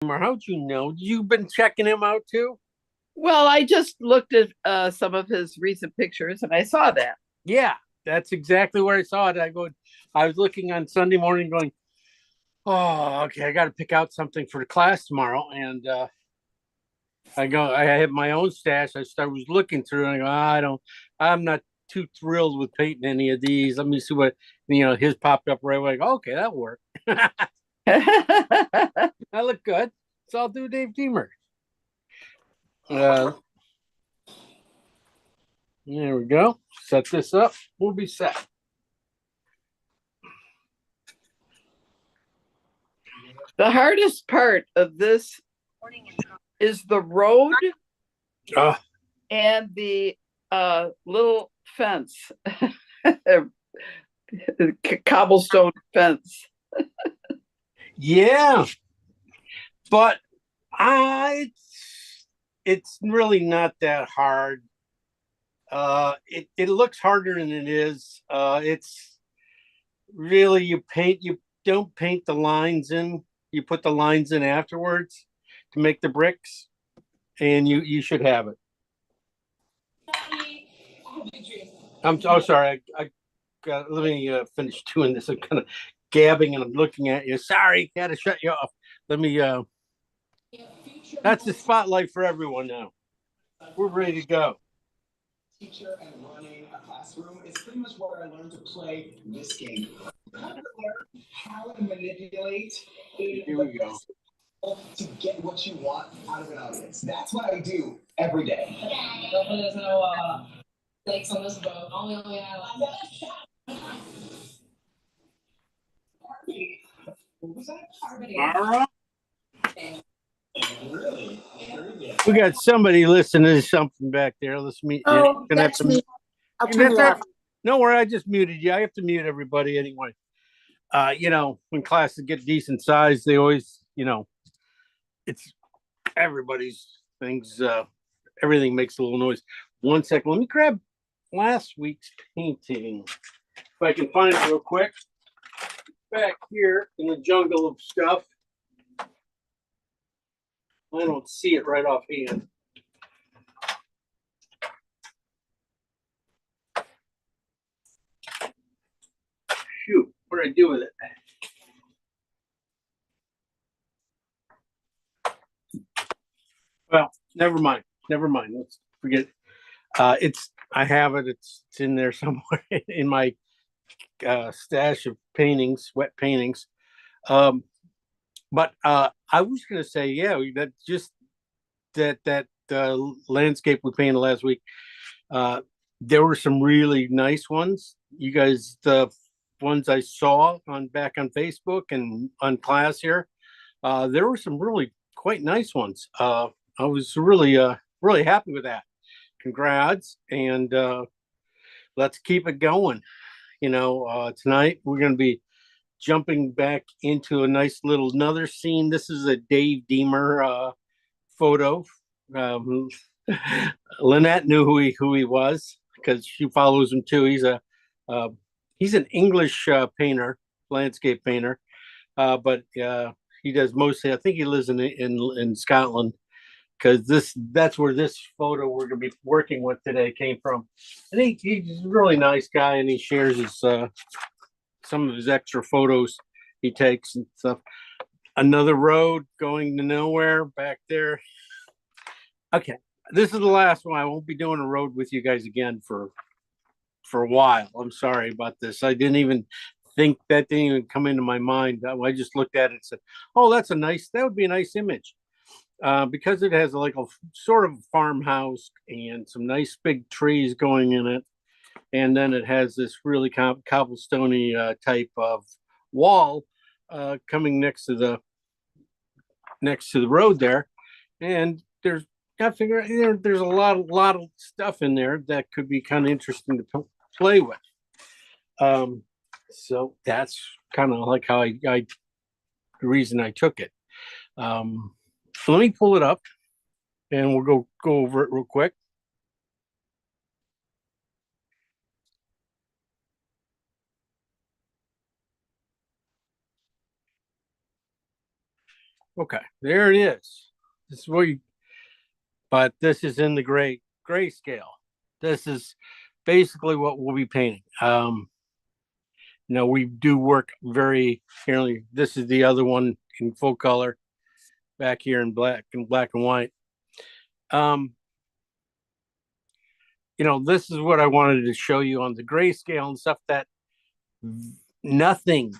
Or how'd you know? You've been checking him out too? Well, I just looked at some of his recent pictures and I saw that. Yeah, that's exactly where I saw it. I was looking on Sunday morning going, oh, okay, I got to pick out something for the class tomorrow. And I have my own stash. Was looking through and I go, I'm not too thrilled with painting any of these. Let me see what, his popped up right away. I go, okay, that worked. That looked good. So I'll do Dave Deemer. Uh, there we go. Set this up. We'll be set. The hardest part of this is the road Oh, and the little fence, cobblestone fence. yeah. But I, it's really not that hard. It looks harder than it is. It's really you don't paint the lines in. You put the lines in afterwards to make the bricks, and you should have it. Sorry. Let me finish doing this. I'm kind of gabbing and I'm looking at you. Sorry, gotta shut you off. Let me. That's the spotlight for everyone now. We're ready to go. Teacher and running a classroom is pretty much where I learned to play this game. How to manipulate Here we go. To get what you want out of an audience. That's what I do every day. Hopefully there's no lakes on this boat. Only All right. Really? We got somebody listening to something back there. Let's meet. Oh, that's me. I'll turn it off. No worry, I just muted you. I have to mute everybody anyway. When classes get decent size, they always, it's everybody's things. Everything makes a little noise. 1 second. Let me grab last week's painting. If I can find it real quick. Back here in the jungle of stuff. I don't see it right offhand. Shoot, what did I do with it? Well, never mind. Let's forget it. I have it. It's in there somewhere in my stash of paintings, wet paintings. But I was going to say, yeah, that just that landscape we painted last week. There were some really nice ones. You guys, the ones I saw back on Facebook and on class here, there were some really quite nice ones. I was really happy with that. Congrats, and let's keep it going. Tonight we're going to be jumping back into a nice little another scene. This is a Dave Deemer photo. Lynette knew who he was because she follows him too. He's an English painter, landscape painter, but he does mostly. I think he lives in Scotland because that's where this photo we're going to be working with today came from. And he's a really nice guy, and he shares his some of his extra photos he takes and stuff. Another road going to nowhere back there. Okay, this is the last one. I won't be doing a road with you guys again for a while. I'm sorry about this. I didn't even think that didn't even come into my mind. I just looked at it and said, "Oh, that would be a nice image." Because it has like a sort of farmhouse and some nice big trees going in it, and then it has this really cobblestone type of wall coming next to the road there, and I figure there's a lot of stuff in there that could be kind of interesting to play with. So that's kind of like how the reason I took it. So let me pull it up and we'll go over it real quick. Okay, there it is. This is what you, but this is in the grayscale. This is basically what we'll be painting. We do work very carefully. This is the other one in full color, back here in black and white. This is what I wanted to show you on the grayscale and stuff, that nothing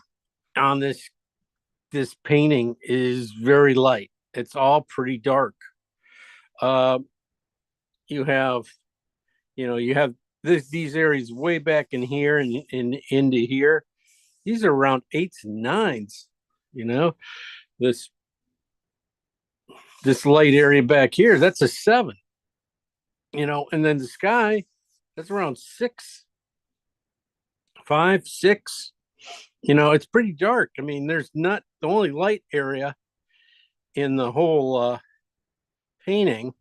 on this painting is very light. It's all pretty dark. You have these areas way back in here and into here. These are around 8s and 9s. This light area back here, that's a 7. And then the sky, that's around 6, 5, 6. It's pretty dark. I mean, there's not the only light area in the whole painting,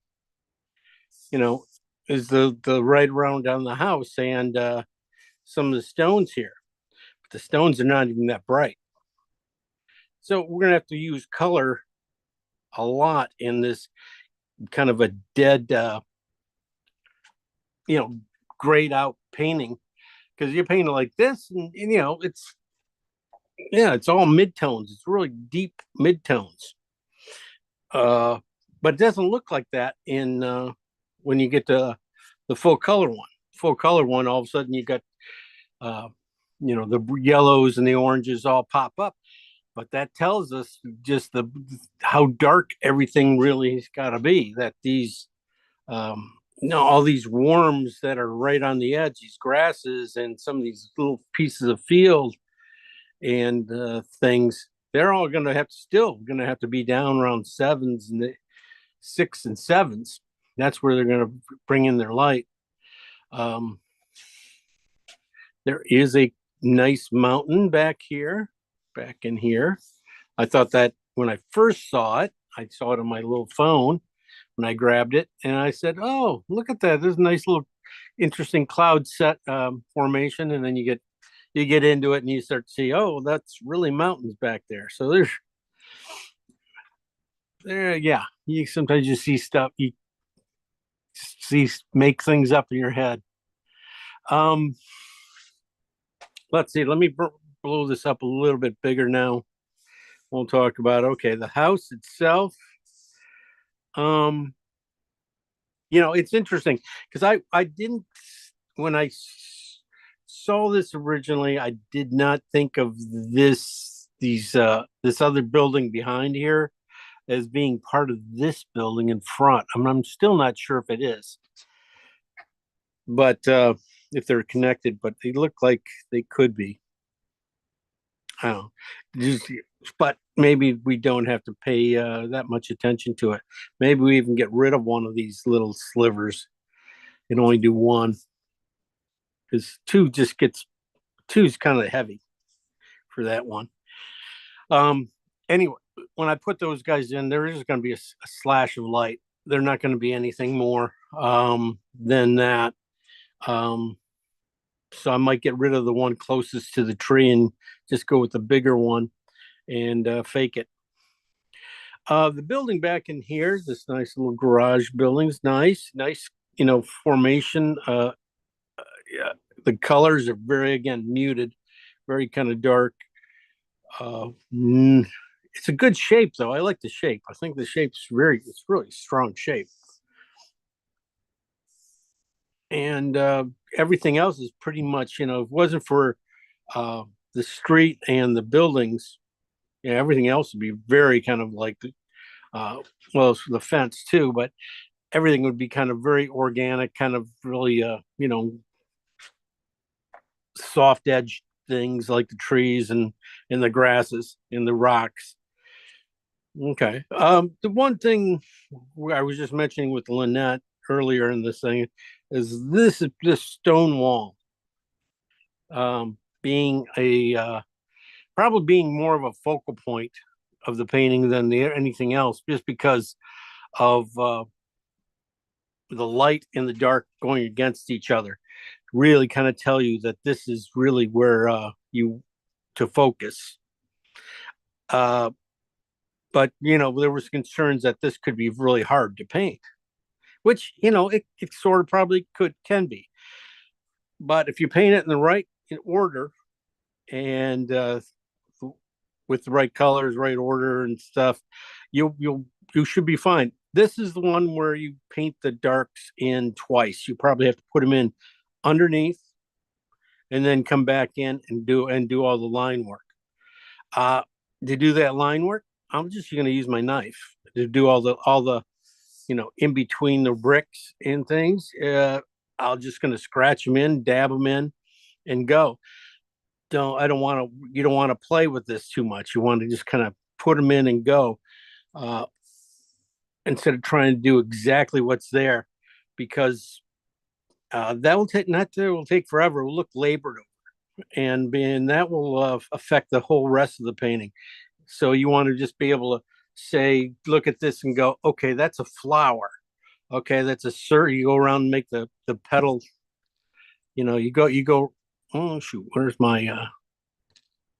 is the right around down the house and some of the stones here. But the stones are not even that bright. So we're gonna have to use color a lot in this kind of a dead, grayed out painting, because you're painting like this, and it's all midtones. It's really deep midtones. But it doesn't look like that in when you get to the full color one. Full color one, all of a sudden you got the yellows and the oranges all pop up. But that tells us just how dark everything really has got to be. That these all these worms that are right on the edge, these grasses and some of these little pieces of field and things, they're all going to have to be down around 7s and 6 and 7s. That's where they're going to bring in their light. There is a nice mountain back in here. I thought that when I first saw it, I saw it on my little phone when I grabbed it, and I said, "Oh, look at that! There's a nice little, interesting cloud set formation." And then you get into it, and you start to see, oh, that's really mountains back there. So yeah. You sometimes you see stuff, you make things up in your head. Let's see. Let me blow this up a little bit bigger now. We'll talk about, okay, the house itself. It's interesting because I didn't, when I saw this originally, I did not think of this other building behind here as being part of this building in front. I'm still not sure if it is, but if they're connected, but they look like they could be. I don't know. But maybe we don't have to pay that much attention to it. Maybe we even get rid of one of these little slivers and only do one, because two's kind of heavy for that one. Anyway, when I put those guys in, there is going to be a slash of light. They're not going to be anything more than that. So I might get rid of the one closest to the tree and just go with the bigger one and fake it. The building back in here, this nice little garage building, is nice, formation. Yeah, the colors are very, again, muted, very kind of dark. It's a good shape, though. I like the shape. I think the shape's it's really strong shape. And everything else is pretty much, if it wasn't for the street and the buildings, everything else would be very kind of like, well, the fence too, but everything would be kind of very organic, kind of really, soft edge things like the trees and the grasses and the rocks. Okay. The one thing I was just mentioning with Lynette earlier in this thing is this stone wall being probably being more of a focal point of the painting than anything else, just because of the light and the dark going against each other. Really kind of tell you that this is really where you to focus. but there was concerns that this could be really hard to paint, which it sort of probably can be. But if you paint it in the right order and with the right colors, right order and stuff, you should be fine. This is the one where you paint the darks in twice. You probably have to put them in underneath and then come back in and do all the line work. To do that line work, I'm just going to use my knife to do all the in between the bricks and things. I'm just going to scratch them in, dab them in, and go. You don't want to play with this too much. You want to just kind of put them in and go, instead of trying to do exactly what's there, because that will take forever. It will look labored over, and that will affect the whole rest of the painting. So you want to just be able to say, look at this and go, okay, that's a flower. Okay, that's a cert. You go around and make the petals. You go. Oh shoot, where's my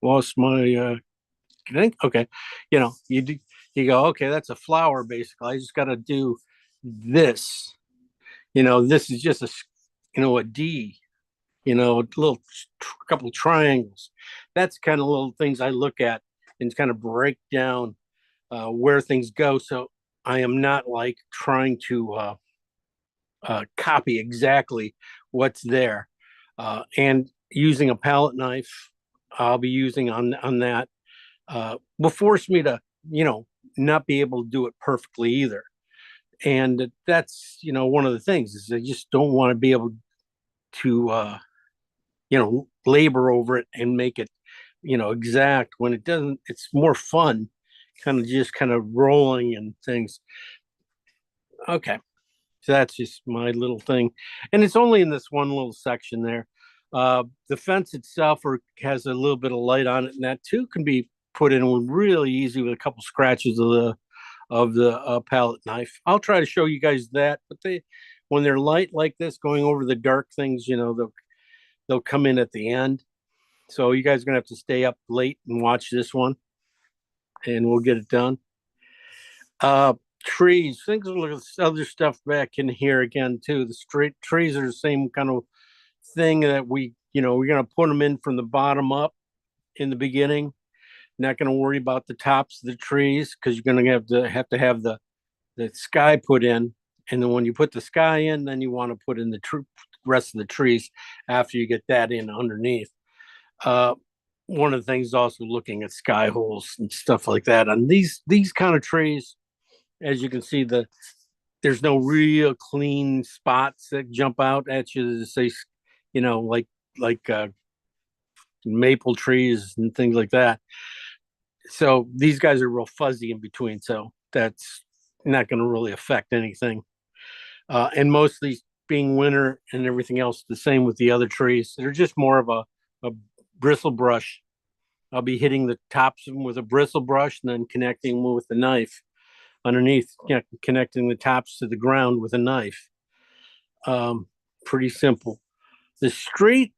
lost my thing? Okay, you go. Okay, that's a flower. Basically, I just got to do this. This is just a D. A little couple triangles. That's kind of little things I look at and kind of break down where things go. So I am not like trying to copy exactly what's there. And using a palette knife, I'll be using on that will force me to, not be able to do it perfectly either. And that's, one of the things is I just don't want to be able to, labor over it and make it, exact when it doesn't. It's more fun, kind of rolling and things. Okay. So that's just my little thing. And it's only in this one little section there. The fence itself has a little bit of light on it, and that too can be put in really easy with a couple scratches of the palette knife. I'll try to show you guys that, but when they're light like this, going over the dark things, they'll come in at the end. So you guys are gonna have to stay up late and watch this one, and we'll get it done. Trees, things, look at other stuff back in here again too. The straight trees are the same kind of thing that we're gonna put them in from the bottom up in the beginning. Not gonna worry about the tops of the trees because you're gonna have to have the sky put in, and then when you put the sky in, then you want to put in the rest of the trees after you get that in underneath. One of the things is also looking at sky holes and stuff like that on these kind of trees. As you can see, there's no real clean spots that jump out at you to say, like maple trees and things like that. So these guys are real fuzzy in between. So that's not going to really affect anything. And mostly being winter and everything else, the same with the other trees. They're just more of a bristle brush. I'll be hitting the tops of them with a bristle brush and then connecting them with the knife underneath, connecting the tops to the ground with a knife. Pretty simple. The street,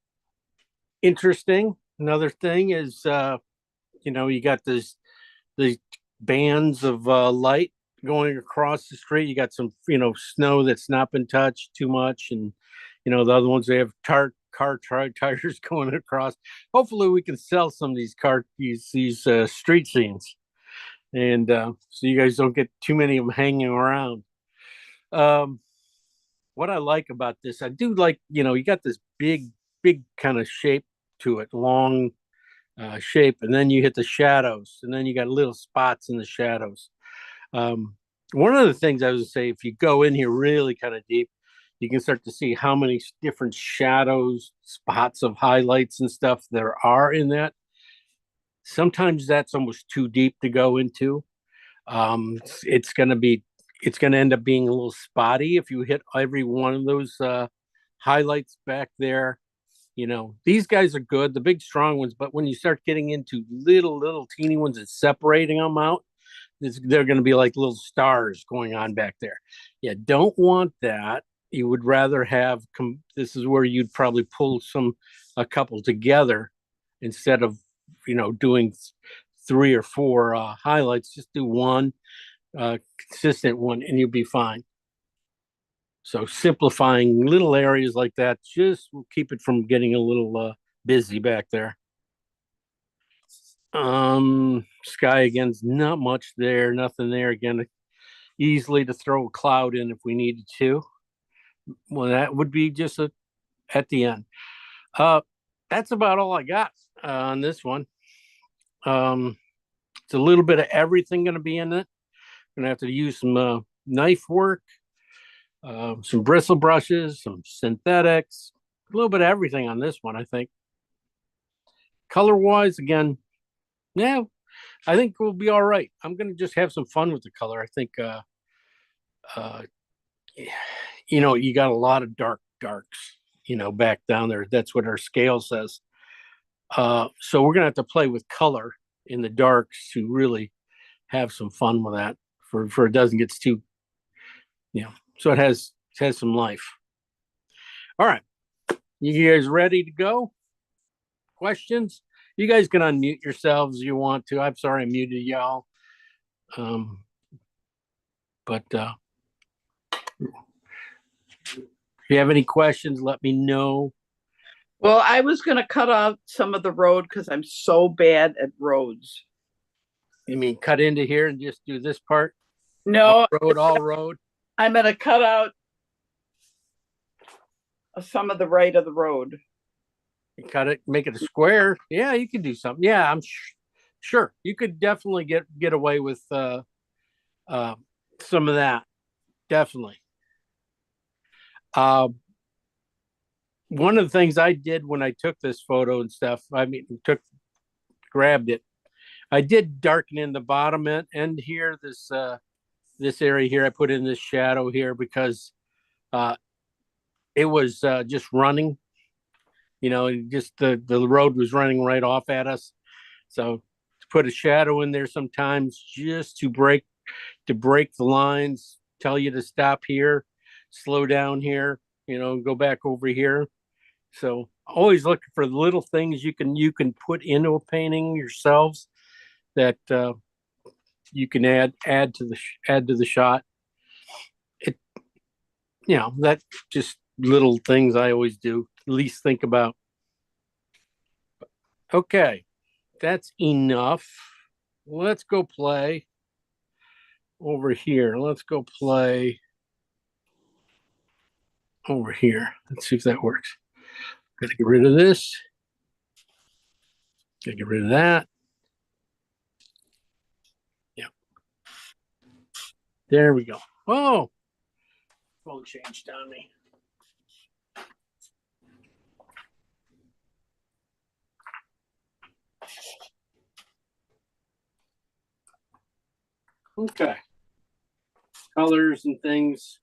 interesting. Another thing is, you got these bands of light going across the street. You got some, snow that's not been touched too much, and the other ones they have car tires going across. Hopefully, we can sell some of these street scenes, and so you guys don't get too many of them hanging around. What I like about this, I do like, you got this big kind of shape to it, long shape, and then you hit the shadows, and then you got little spots in the shadows. One of the things I would say, if you go in here really kind of deep, you can start to see how many different shadows, spots of highlights and stuff there are in that. Sometimes that's almost too deep to go into. It's going to end up being a little spotty if you hit every one of those highlights back there. These guys are good, the big strong ones, but when you start getting into little teeny ones and separating them out, they're going to be like little stars going on back there. Yeah, don't want that. You would rather have this is where you'd probably pull a couple together instead of doing 3 or 4 highlights. Just do one consistent one and you'll be fine. So simplifying little areas like that just will keep it from getting a little busy back there. Sky again's not much there, nothing there again. Easily to throw a cloud in if we needed to. Well, that would be just at the end. That's about all I got on this one. It's a little bit of everything going to be in it. Gonna have to use some knife work, some bristle brushes, some synthetics, a little bit of everything on this one, I think. Color wise, again, yeah, I think we'll be all right. I'm gonna just have some fun with the color. I think you got a lot of darks, back down there. That's what our scale says. So we're gonna have to play with color in the darks to really have some fun with that for it doesn't get too, so it has some life. All right. You guys ready to go? Questions? You guys can unmute yourselves if you want to. I'm sorry I muted y'all. But if you have any questions, let me know. Well, I was going to cut out some of the road because I'm so bad at roads. You mean cut into here and just do this part? No. All road? I'm going to cut out some of the right of the road. You cut it, make it a square. Yeah, you could do something. Yeah, I'm sure you could definitely get away with some of that. Definitely. One of the things I did when I took this photo and stuff, grabbed it. I did darken in the bottom end here, this area here. I put in this shadow here because it was just running, just the road was running right off at us. So to put a shadow in there sometimes just to break the lines, tell you to stop here, slow down here, go back over here. So always look for the little things you can put into a painting yourselves that you can add to the shot. That just little things I always do, at least think about. Okay, that's enough. Let's go play over here. Let's go play over here. Let's see if that works. Gotta get rid of this. Gotta get rid of that. Yeah. There we go. Oh, phone changed on me. Okay. Colors and things.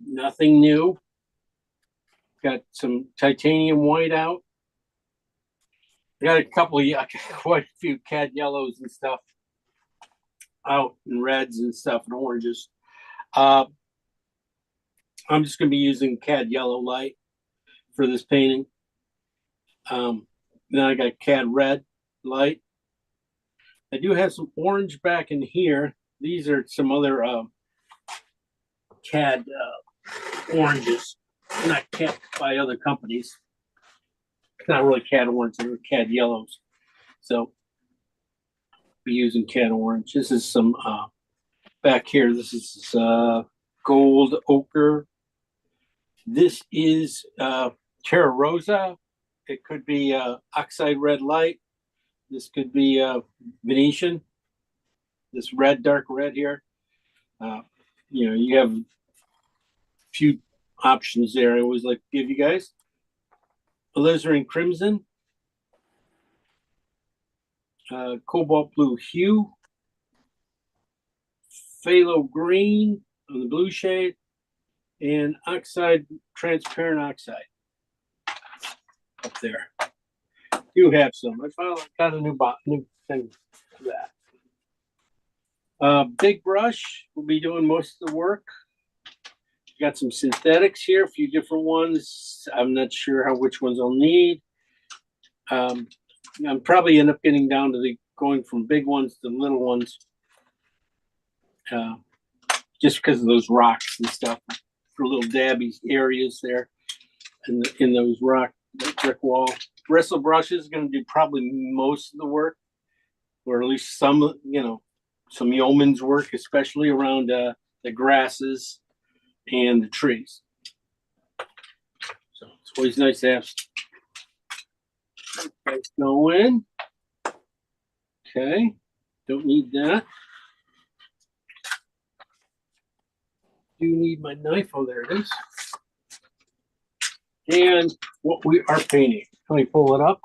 Nothing new. Got some titanium white out. I got quite a few cad yellows and stuff out, and reds and stuff, and oranges. I'm just going to be using cad yellow light for this painting. Then I got cad red light. I do have some orange back in here. These are some other cad oranges, not kept by other companies. It's not really cad orange, they're cad yellows. So be using cad orange. This is some back here. This is gold ochre. This is Terra Rosa. It could be oxide red light. This could be Venetian. This red, dark red here. You have a few options there. I always like to give you guys. Alizarin crimson, cobalt blue hue, phthalo green on the blue shade, and oxide, transparent oxide up there. You have some. I finally got a new thing for that. Big brush will be doing most of the work. Got some synthetics here, a few different ones. I'm not sure which ones I'll need. I'm probably end up getting down to going from big ones to little ones, just because of those rocks and stuff for little dabby areas there in those brick wall. Bristle brush is going to do probably most of the work, or at least some, some yeoman's work, especially around the grasses and the trees. So it's always nice to have guys go in. Okay, don't need that. Do need my knife. Oh, there it is. And what we are painting. Let me pull it up.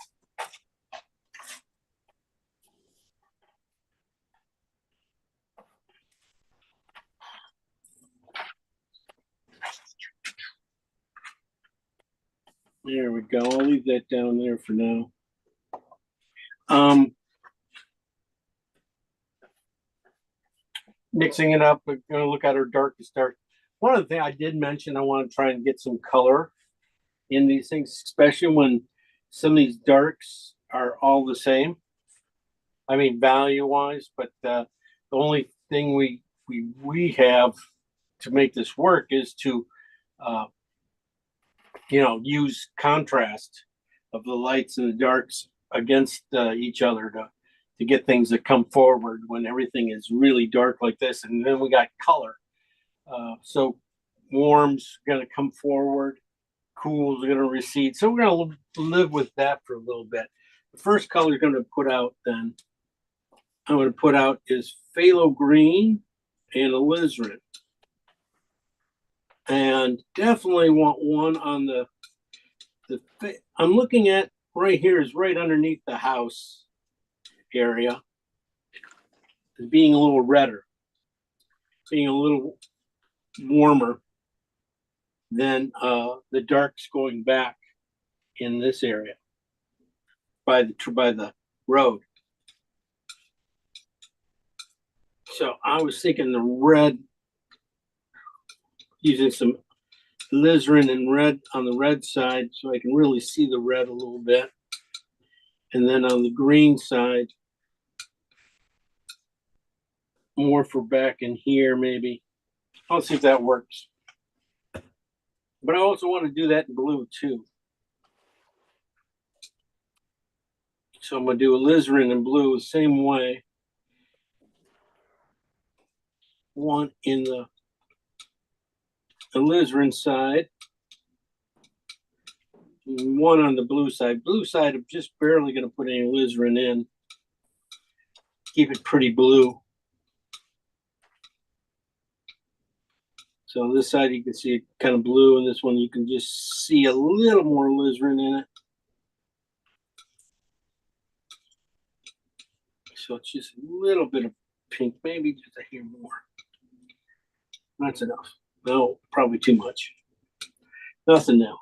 There we go. I'll leave that down there for now. Mixing it up, we're going to look at our darkest dark. One of the things I did mention, I want to try and get some color in these things, especially when some of these darks are all the same. I mean, value-wise, but the only thing we have to make this work is to, use contrast of the lights and the darks against each other to get things that come forward when everything is really dark like this. And then we got color. So warm's going to come forward, cool's going to recede. So we're going to live with that for a little bit. The first color I'm going to put out is phthalo green and alizarin. And definitely want one on the I'm looking at right here is right underneath the house area. It's being a little redder, being a little warmer than the darks going back in this area by the road. So I was thinking the red, using some alizarin and red on the red side so I can really see the red a little bit. And then on the green side, more for back in here maybe. I'll see if that works. But I also want to do that in blue too. So I'm going to do alizarin in blue the same way. One in the alizarin side. And one on the blue side. Blue side, I'm just barely going to put any alizarin in. Keep it pretty blue. So on this side, you can see it kind of blue, and this one, you can just see a little more alizarin in it. So it's just a little bit of pink, maybe just a hair more. That's enough. No, probably too much. Nothing now.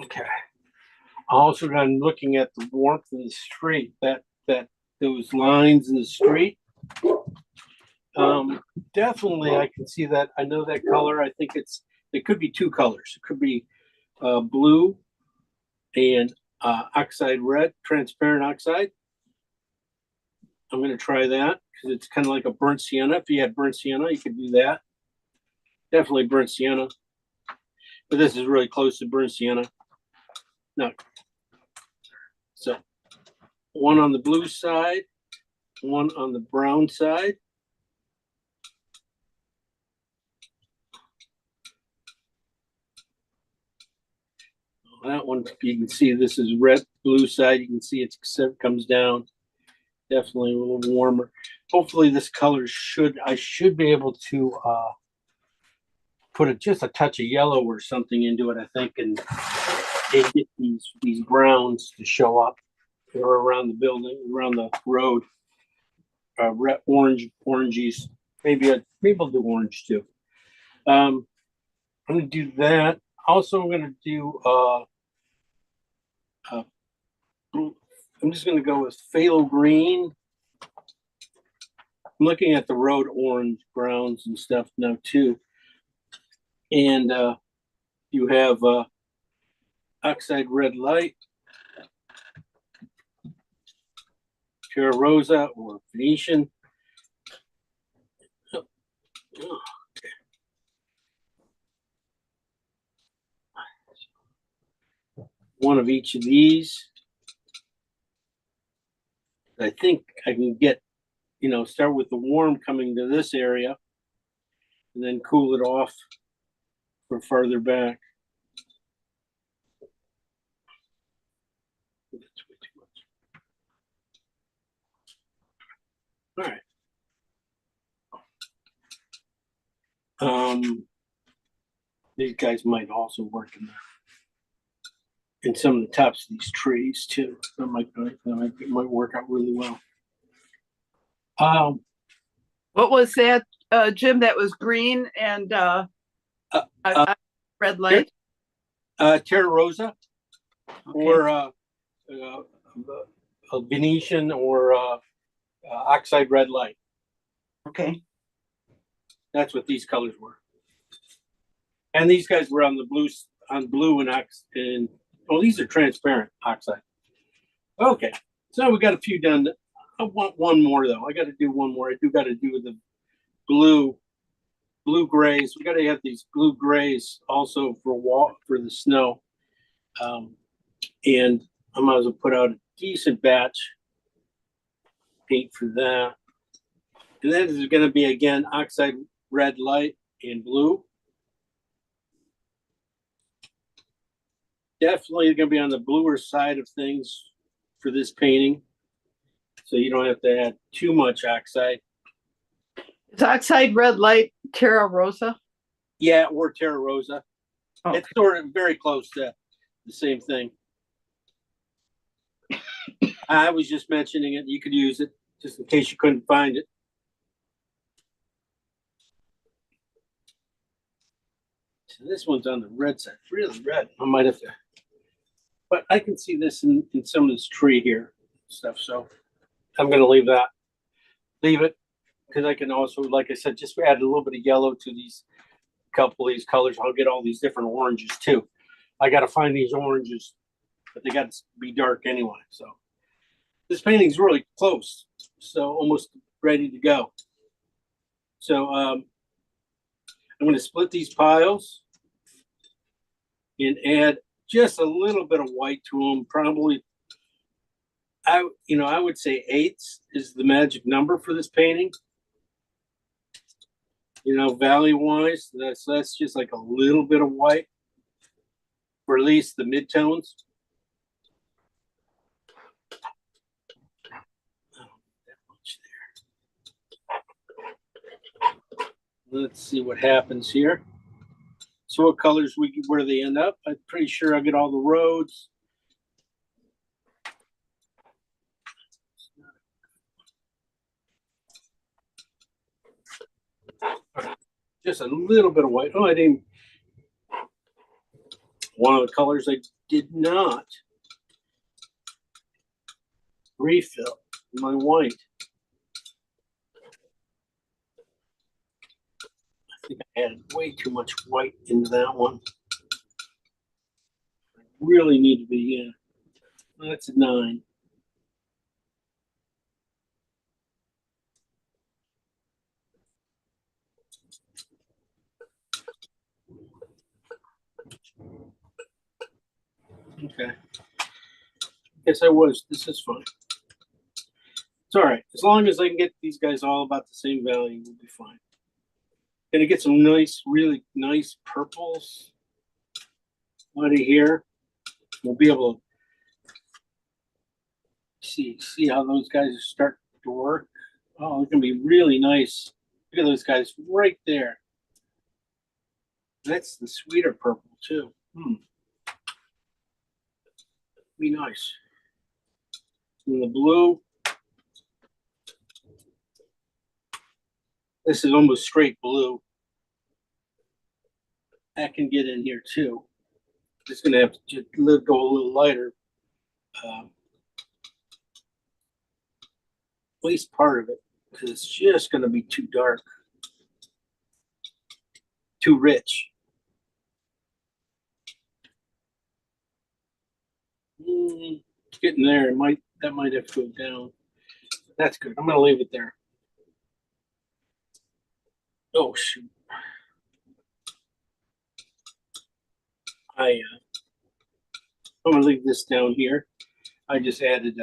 Okay. Also, I'm looking at the warmth of the street. That those lines in the street. Definitely, I can see that. I know that color. I think it could be two colors. It could be blue and oxide red, transparent oxide. I'm going to try that because it's kind of like a burnt sienna. If you had burnt sienna, you could do that. Definitely burnt sienna. But this is really close to burnt sienna. No. So one on the blue side, one on the brown side. That one, you can see this is red, blue side. You can see it comes down. Definitely a little warmer. Hopefully this color I should be able to put just a touch of yellow or something into it, I think, and get these browns to show up or around the building, around the road. Red, oranges. Maybe I'll do orange too. I'm gonna do that. Also, I'm gonna do I'm just going to go with phthalo green. I'm looking at the road orange, browns and stuff now too. And you have oxide red light, Terra Rosa or Venetian. Oh, okay. One of each of these. I think I can get, start with the warm coming to this area and then cool it off for farther back. That's way too much. All right. These guys might also work in some of the tops of these trees too. That might work out really well. What was that, Jim? That was green and red light? Terra Rosa, Okay. or a Venetian, or oxide red light. Okay. That's what these colors were. And these guys were on the blue and oh, these are transparent oxide. Okay, so we got a few done. I want one more though. I got to do one more. I got to do the blue grays. We got to have these blue grays also for the snow. And I might as well put out a decent batch paint for that. And then there's going to be again oxide red light and blue. Definitely going to be on the bluer side of things for this painting, so you don't have to add too much oxide. Is oxide red light Terra Rosa? Yeah, or Terra Rosa. Okay. It's sort of very close to the same thing. I was just mentioning it. You could use it just in case you couldn't find it. So this one's on the red side, really red. I might have to, but I can see this in some of this tree here stuff. So I'm going to leave it, because I can also, like I said, just add a little bit of yellow to these couple of these colors. I'll get all these different oranges too. I got to find these oranges, but they got to be dark anyway. So this painting's really close, so almost ready to go. So I'm going to split these piles and add just a little bit of white to them. Probably, I would say 8s is the magic number for this painting. Value wise, that's just like a little bit of white, or at least the midtones. Let's see what happens here. So what colors where do they end up? I'm pretty sure I get all the roads. Just a little bit of white. Oh, I didn't. One of the colors I did not refill my white. I think I added way too much white into that one. I really need to be, that's a 9. Okay. Guess this is fine. It's all right. As long as I can get these guys all about the same value, we'll be fine. Gonna get some nice, really nice purples out of here. We'll be able to see how those guys start to work. Oh, it's gonna be really nice. Look at those guys right there. That's the sweeter purple too. Be nice. And the blue. This is almost straight blue. That can get in here too. Just gonna have to just go a little lighter. At least part of it, because it's just gonna be too dark, too rich. It's getting there. That might have to go down. That's good. I'm gonna leave it there. Oh shoot. I'm gonna leave this down here. I just added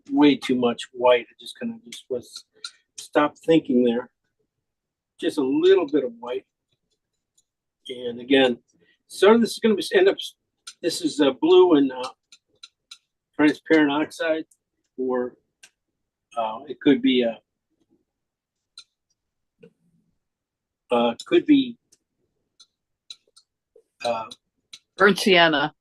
way too much white. I just kind of just was stop thinking there. Just a little bit of white. And again, so this is going to end up. This is blue and transparent oxide, or it could be could be Burnt sienna.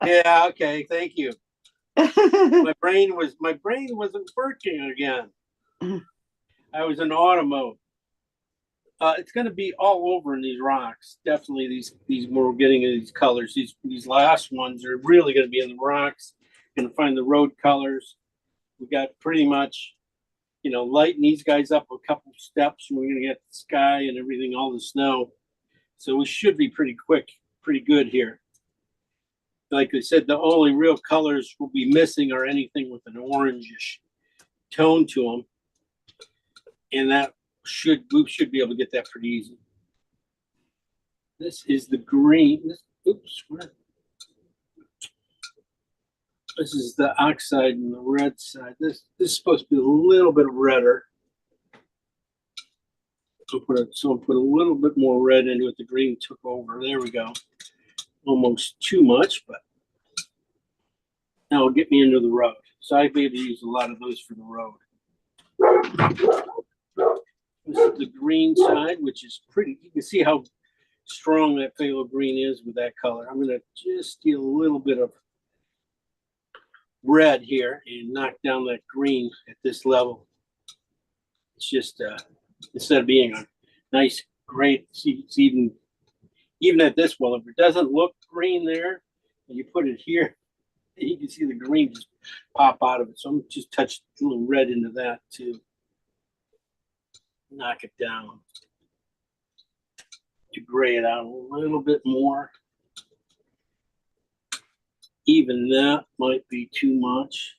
yeah. Okay. Thank you. My brain wasn't working again. I was in auto mode. It's going to be all over in these rocks. Definitely these we're getting into these colors. These last ones are really going to be in the rocks. Going to find the road colors. We got pretty much, lighten these guys up a couple steps. And we're going to get the sky and everything, all the snow. So we should be pretty quick, pretty good here. Like I said, the only real colors we'll be missing are anything with an orangish tone to them. And we should be able to get that pretty easy. This is the green. This is the oxide and the red side. This is supposed to be a little bit redder. So I'll put a little bit more red into it. The green took over. There we go. Almost too much, but now it'll get me into the road. So I'll be able to use a lot of those for the road. This is the green side, which is pretty. You can see how strong that phthalo green is with that color. I'm going to just steal a little bit of red here and knock down that green at this level. It's just instead of being a nice great, it's even at this well, if it doesn't look green there and you put it here, you can see the green just pop out of it. So I'm just touch a little red into that to knock it down, to gray it out a little bit more. Even that might be too much,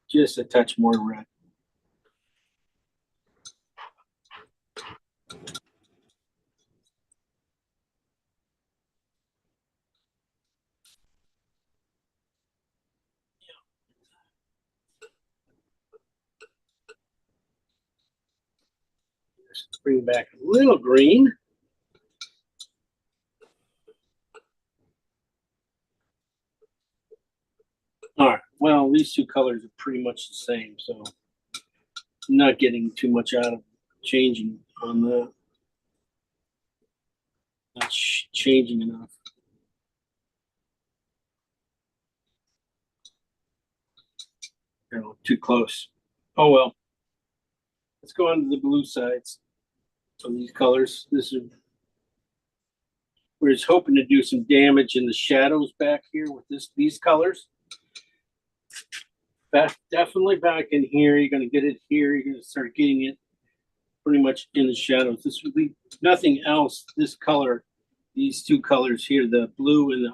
just a touch more red. Just bring back a little green. All right, well, these two colors are pretty much the same, so I'm not getting too much out of changing on that. Not changing enough. Too close. Oh well. Let's go on to the blue sides of these colors. We're just hoping to do some damage in the shadows back here with these colors. Definitely back in here. You're going to get it here. You're going to start getting it pretty much in the shadows. This would be nothing else. This color, these two colors here, the blue and the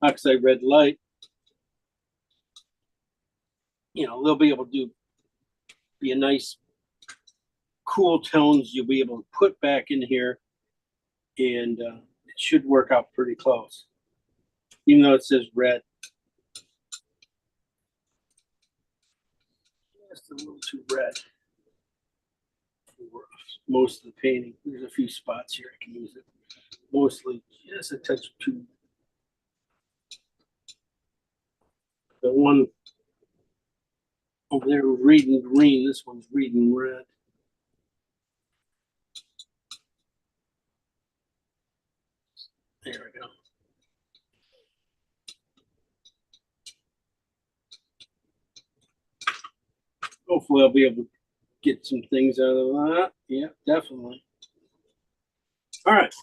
oxide red light. They'll be able to be a nice cool tones you'll be able to put back in here, and it should work out pretty close, even though it says red. Just a little too red for most of the painting. There's a few spots here I can use it. Mostly just a touch too. The one over there reading green, this one's reading red. There we go. Hopefully I'll be able to get some things out of that. Yeah, definitely. All right.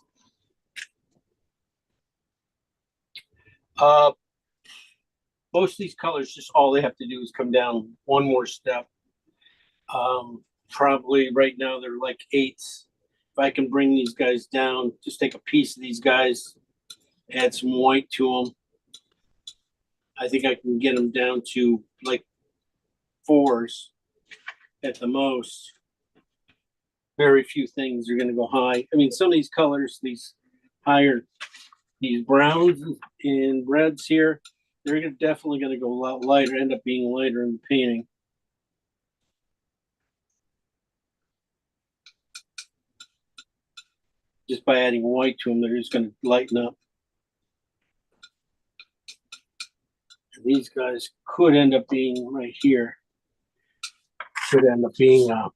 Most of these colors, just all they have to do is come down one more step. probably right now they're like 8s. If I can bring these guys down, just take a piece of these guys, add some white to them. I think I can get them down to like 4s at the most. Very few things are going to go high. I mean, some of these colors, these higher, these browns and reds here, they're definitely going to go a lot lighter, end up being lighter in the painting. Just by adding white to them, they're just going to lighten up. And these guys could end up being right here. Could end up being the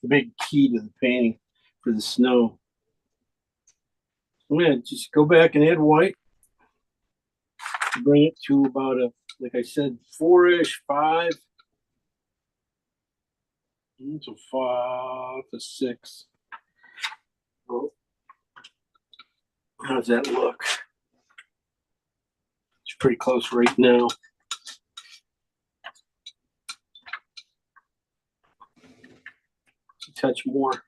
big key to the painting for the snow. I'm going to just go back and add white. Bring it to about a, like I said, 4-ish, 5. So 5 to 6. Oh. How does that look? It's pretty close right now. A touch more.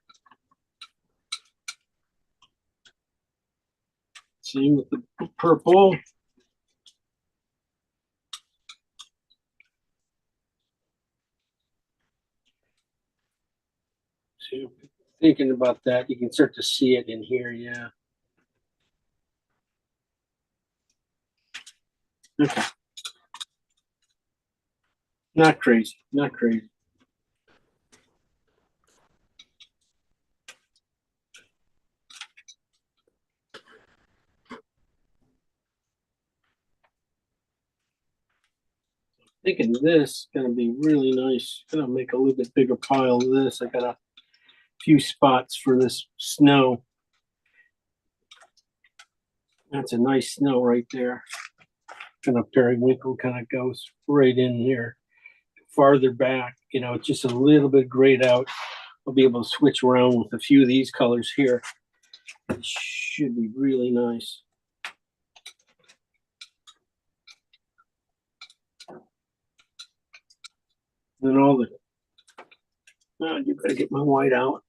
Same with the purple. So thinking about that, you can start to see it in here, yeah. Okay. Not crazy, not crazy. Thinking this is gonna be really nice. Gonna make a little bit bigger pile of this. I got a few spots for this snow. That's a nice snow right there. Kind of periwinkle kind of goes right in here. Farther back, you know, it's just a little bit grayed out. I'll be able to switch around with a few of these colors here. It should be really nice. Then all the, oh, you better get my white out.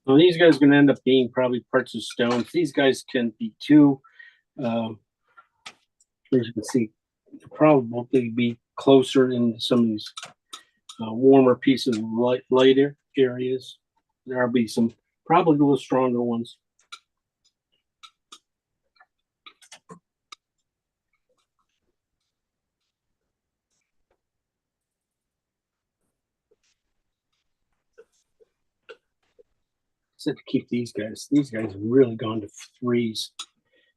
Well, these guys are going to end up being probably parts of stones. These guys can be too, as you can see, probably be closer in some of these warmer pieces of lighter areas. There'll be some probably a little stronger ones. To keep these guys. These guys have really gone to 3s.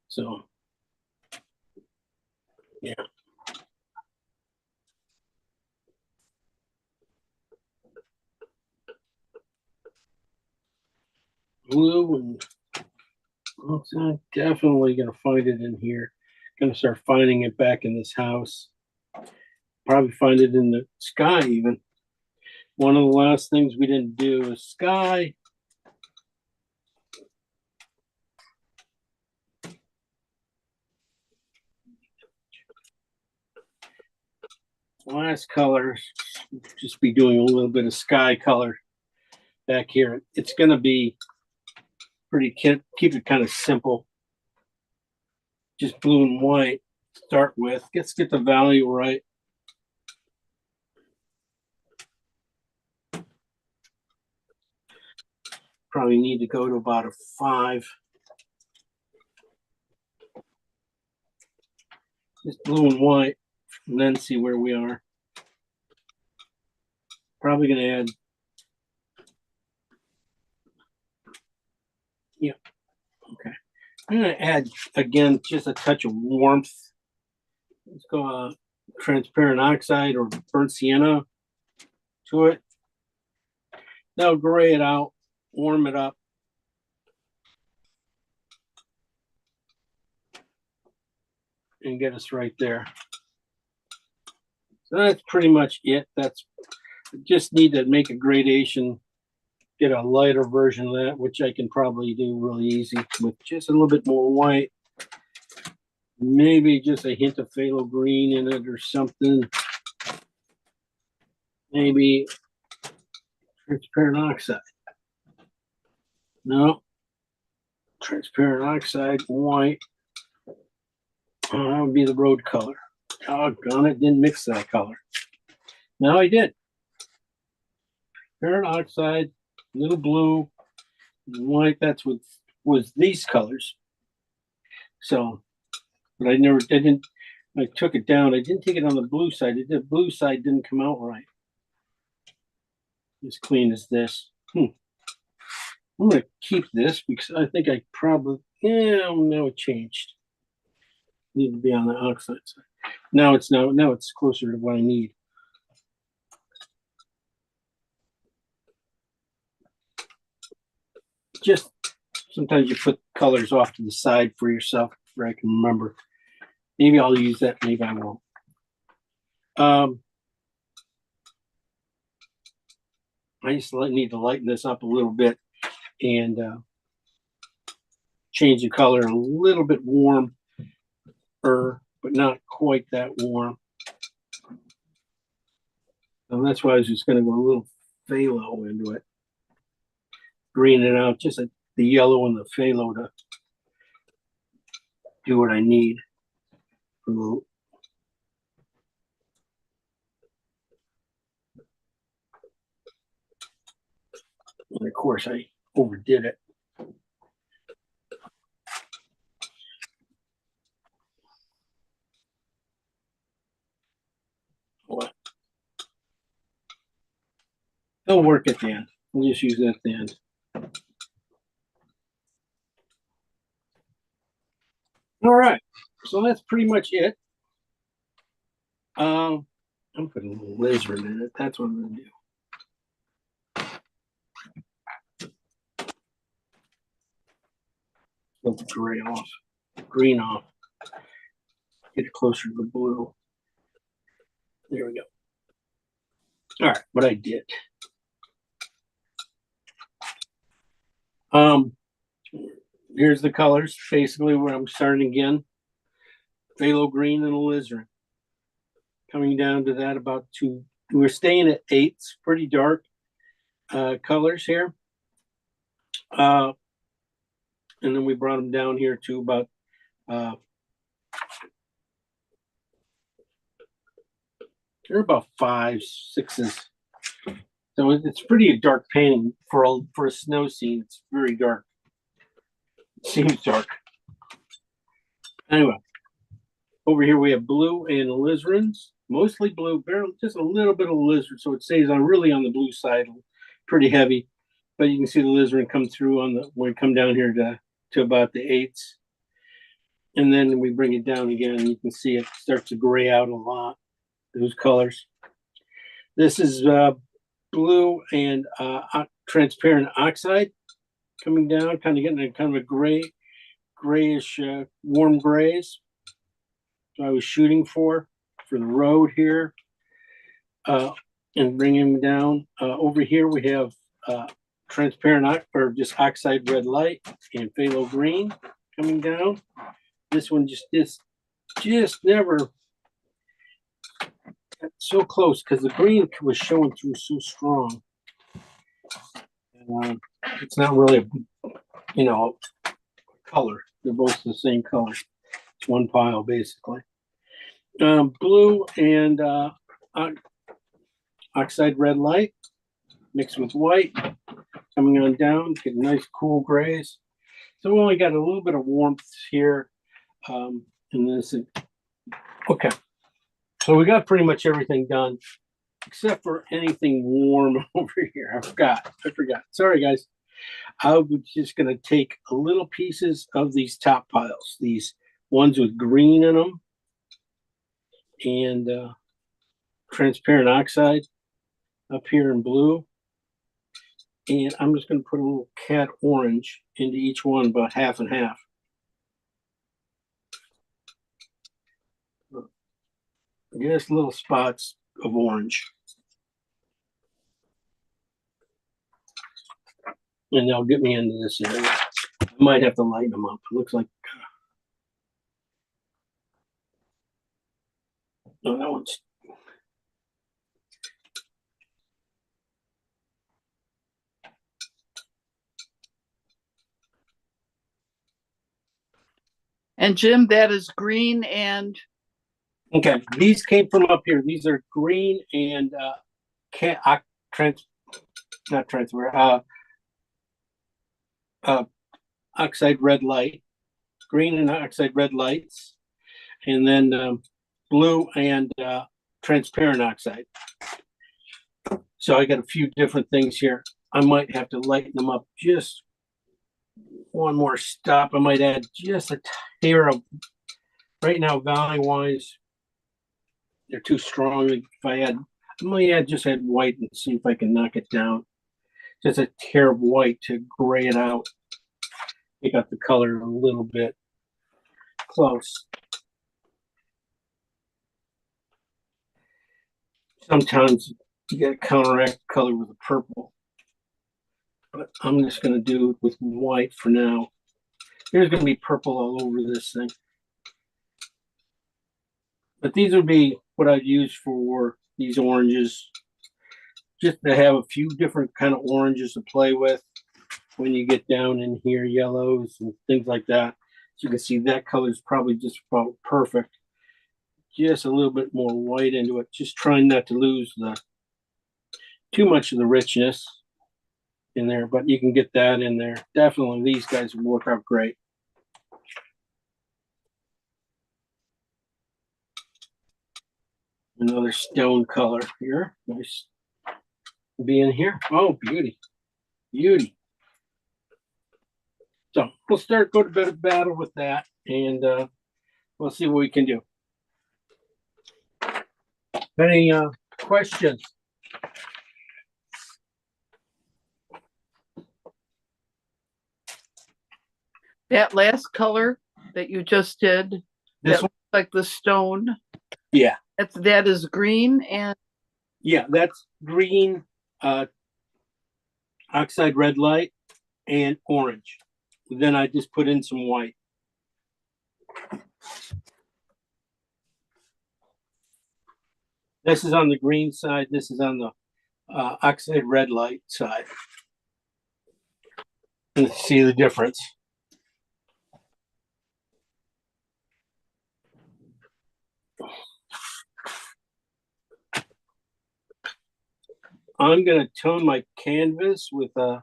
So, yeah. Blue and I'm definitely going to find it in here. Going to start finding it back in this house. Probably find it in the sky even. One of the last things we didn't do is sky. Last color, just be doing a little bit of sky color back here. It's going to be pretty, keep it kind of simple. Just blue and white to start with. Let's get the value right. Probably need to go to about a 5. Just blue and white, and then see where we are. Probably going to add, yeah, okay. I'm going to add, again, just a touch of warmth. Let's go transparent oxide or burnt sienna to it. That'll gray it out, warm it up. and get us right there. So that's pretty much it. That's just need to make a gradation, get a lighter version of that, which I can probably do really easy with just a little bit more white. Maybe just a hint of phthalo green in it or something. Maybe transparent oxide. No. Transparent oxide, white. Oh, that would be the road color. Doggone it, didn't mix that color. Now I did. Transparent oxide, little blue, white. That's what was these colors. So, but I took it down. I didn't take it on the blue side. The blue side didn't come out right. As clean as this. I'm going to keep this because I think I probably, now it changed. Need to be on the oxide side. Now it's closer to what I need. Just sometimes you put colors off to the side for yourself, where I can remember. Maybe I'll use that, maybe I won't. I just need to lighten this up a little bit and change the color a little bit warmer, but not quite that warm. And that's why I was just going to go a little phthalo into it. Green it out, just like the yellow and the phthalo to do what I need. And of course, I overdid it. What? It'll work at the end. We'll just use that at the end. All right, so that's pretty much it. I'm putting a little alizarin in it. That's what I'm going to do. Let the gray off, green off. Get it closer to the blue. There we go. All right, what I did. Here's the colors, basically where I'm starting again. Phthalo green and alizarin. Coming down to that about 2. We're staying at 8s, pretty dark colors here. And then we brought them down here to about they're about 5s, 6s. So it's pretty dark painting for a snow scene. It's very dark. It seems dark. Anyway, over here we have blue and alizarins, mostly blue, barely just a little bit of alizarin, so it stays on really on the blue side, pretty heavy. But you can see the alizarin come through on the when we come down here to about the 8s, and then we bring it down again. You can see it starts to gray out a lot. Those colors. This is blue and transparent oxide coming down, kind of getting a kind of a grayish, warm grays. So I was shooting for the road here, and bringing them down. Over here we have transparent or just oxide red light and phthalo green coming down. This one just never got so close because the green was showing through so strong. And, it's not really a color. They're both the same color. It's one pile basically. Blue and oxide red light mixed with white coming on down, get nice cool grays. So we only got a little bit of warmth here. And this is okay. So we got pretty much everything done except for anything warm over here. I forgot. Sorry, guys. I was just going to take a little pieces of these top piles, these ones with green in them and transparent oxide up here in blue. And I'm just going to put a little cat orange into each one, about half and half. Just little spots of orange. And they'll get me into this area. I might have to lighten them up. It looks like no, that one's And Jim, that is green and okay. These came from up here. These are green and not transfer. Oxide red light, green and oxide red lights, and then blue and transparent oxide. So I got a few different things here. I might have to lighten them up just one more stop. I might add just a hair of, right now, value wise, they're too strong. If I add, I might just add white and see if I can knock it down. Just a hair of white to gray it out. Pick up the color a little bit close. Sometimes you gotta counteract the color with a purple. But I'm just gonna do it with white for now. There's gonna be purple all over this thing. But these would be what I'd use for these oranges. Just to have a few different kind of oranges to play with when you get down in here, yellows and things like that. So you can see that color is probably just about perfect. Just a little bit more white into it. Just trying not to lose too much of the richness in there, but you can get that in there. Definitely these guys will work out great. Another stone color here. Nice. Be in here. Oh, beauty. Beauty. So we'll go to bit of battle with that, and we'll see what we can do. Any questions? that last color that you just did, This that one? looks like the stone. Yeah. That is green and Yeah, that's green, oxide red light, and orange. Then I just put in some white. This is on the green side. This is on the oxide red light side. And see the difference. I'm going to tone my canvas with a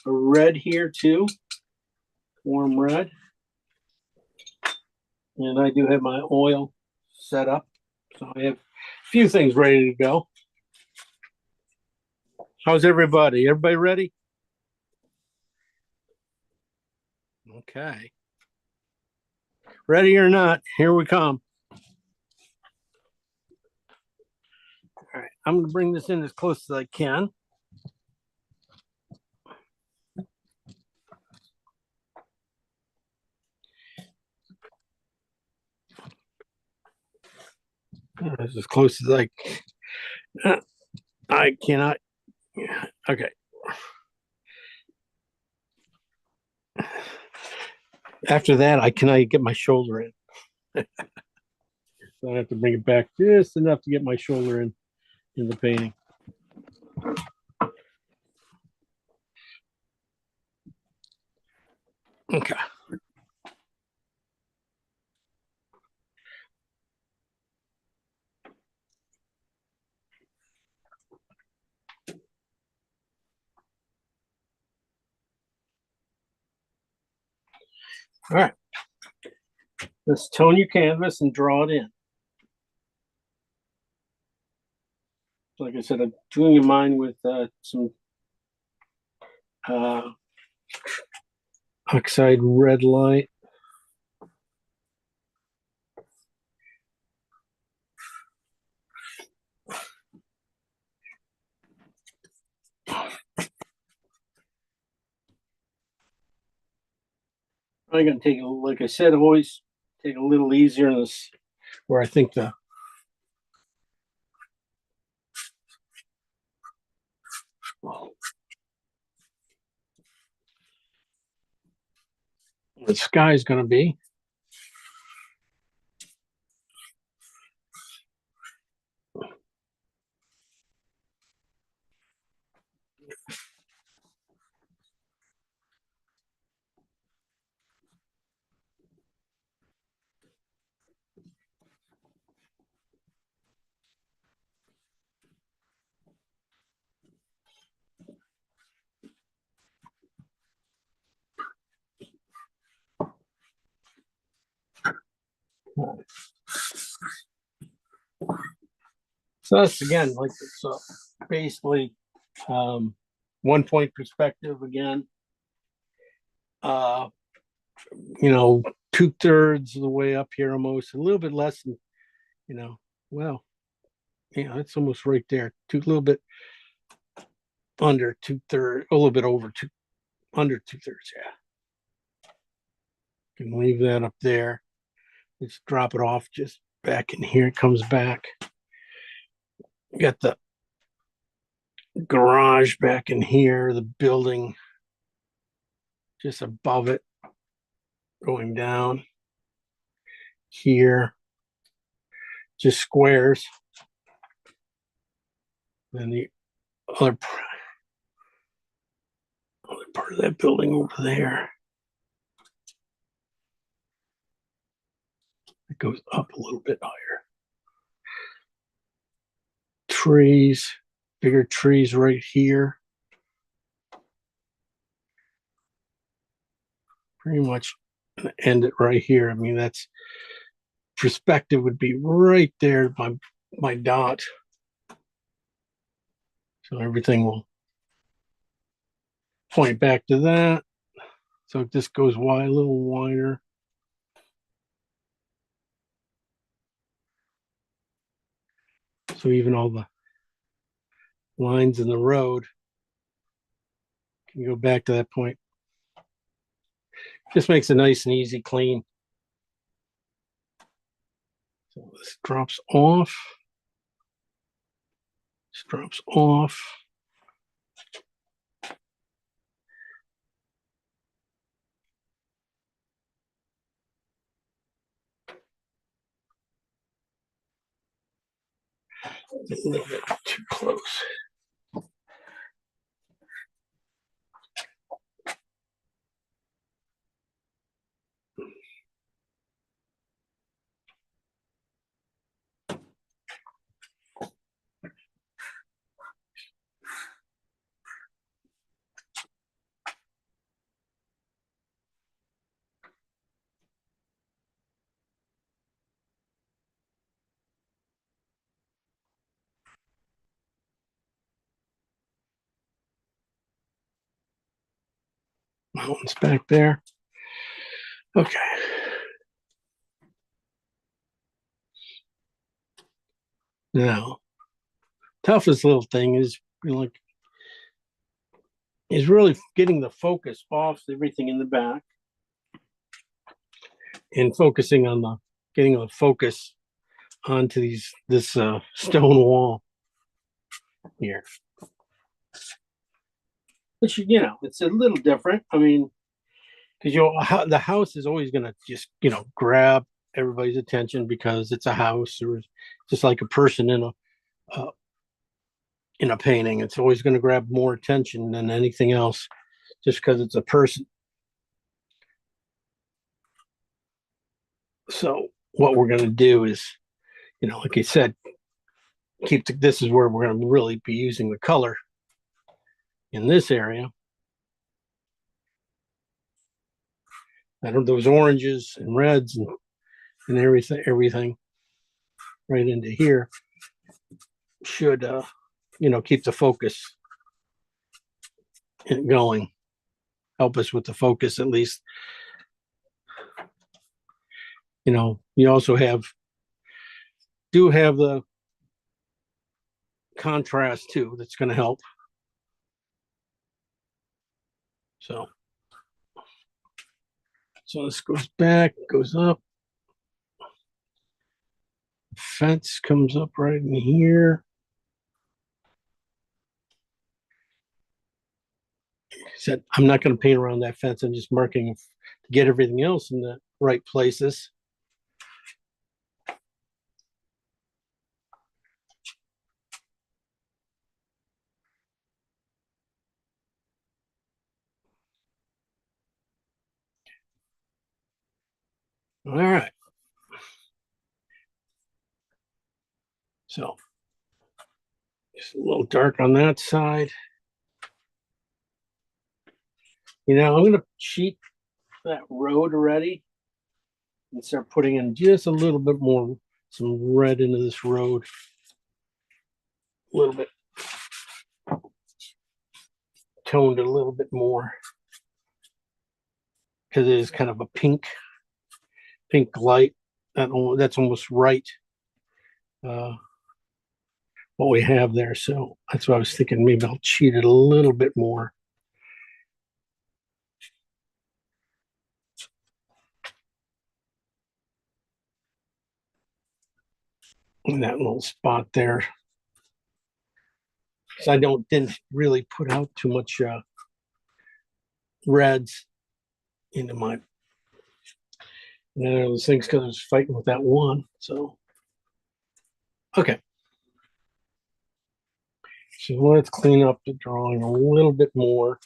red here too, warm red. And I do have my oil set up. So I have a few things ready to go. How's everybody? Everybody ready? Okay. Ready or not, here we come. All right, I'm going to bring this in as close as I can. That's as close as I cannot. Okay. After that, I cannot get my shoulder in. So I have to bring it back just enough to get my shoulder in the painting. Okay. All right. Let's tone your canvas and draw it in. Like I said, I'm doing mine with some oxide red light. I'm going to take, like I said, always take a little easier in this, where I think the The sky's going to be. So that's again like it's basically 1 point perspective again. 2/3 of the way up here, almost a little bit less than, well, it's almost right there. A little bit under 2/3, a little bit over under 2/3. Yeah, can leave that up there. Let's drop it off just back in here. It comes back. Got the garage back in here, the building just above it, going down here, just squares. And the other part of that building over there, it goes up a little bit higher. Trees, bigger trees right here. Pretty much end it right here. I mean, that's perspective would be right there, my dot. So everything will point back to that. So this goes wide, a little wider. So even all the lines in the road can go back to that point. Just makes it nice and easy, clean. So this drops off. This drops off. A little bit too close. Mountains back there. Okay. Now, toughest little thing is really getting the focus off everything in the back and focusing on getting the focus onto this stone wall here. Which, it's a little different. I mean, because the house is always going to just grab everybody's attention because it's a house, or just like a person in a painting. It's always going to grab more attention than anything else, just because it's a person. So what we're going to do is, like I said, this is where we're going to really be using the color in this area. Those oranges and reds and everything right into here should keep the focus going, help us with the focus at least. You also do have the contrast too, that's going to help. So this goes back, goes up. Fence comes up right in here. said, I'm not going to paint around that fence. I'm just marking to get everything else in the right places. All right. So just a little dark on that side. I'm going to sheet that road already and start putting in just a little bit more, some red into this road. A little bit toned a little bit more because it is kind of a pink light. That's almost right. What we have there. So that's what I was thinking. Maybe I'll cheat it a little bit more. In that little spot there. So I didn't really put out too much reds into my those things because I was fighting with that one. So okay. So let's clean up the drawing a little bit more.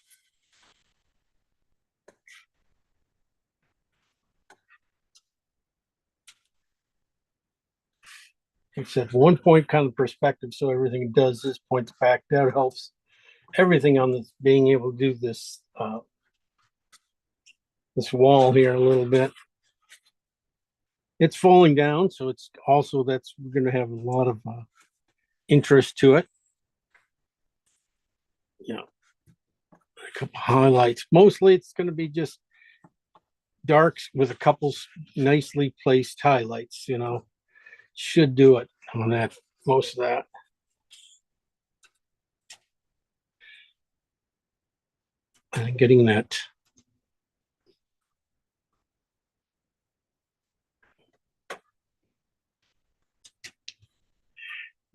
Except 1 point kind of perspective, so everything it does is points back. That helps everything on this being able to do this this wall here a little bit. It's falling down, so it's also we're going to have a lot of interest to it. A couple highlights. Mostly, it's going to be just darks with a couple nicely placed highlights. Should do it on that. Most of that. And getting that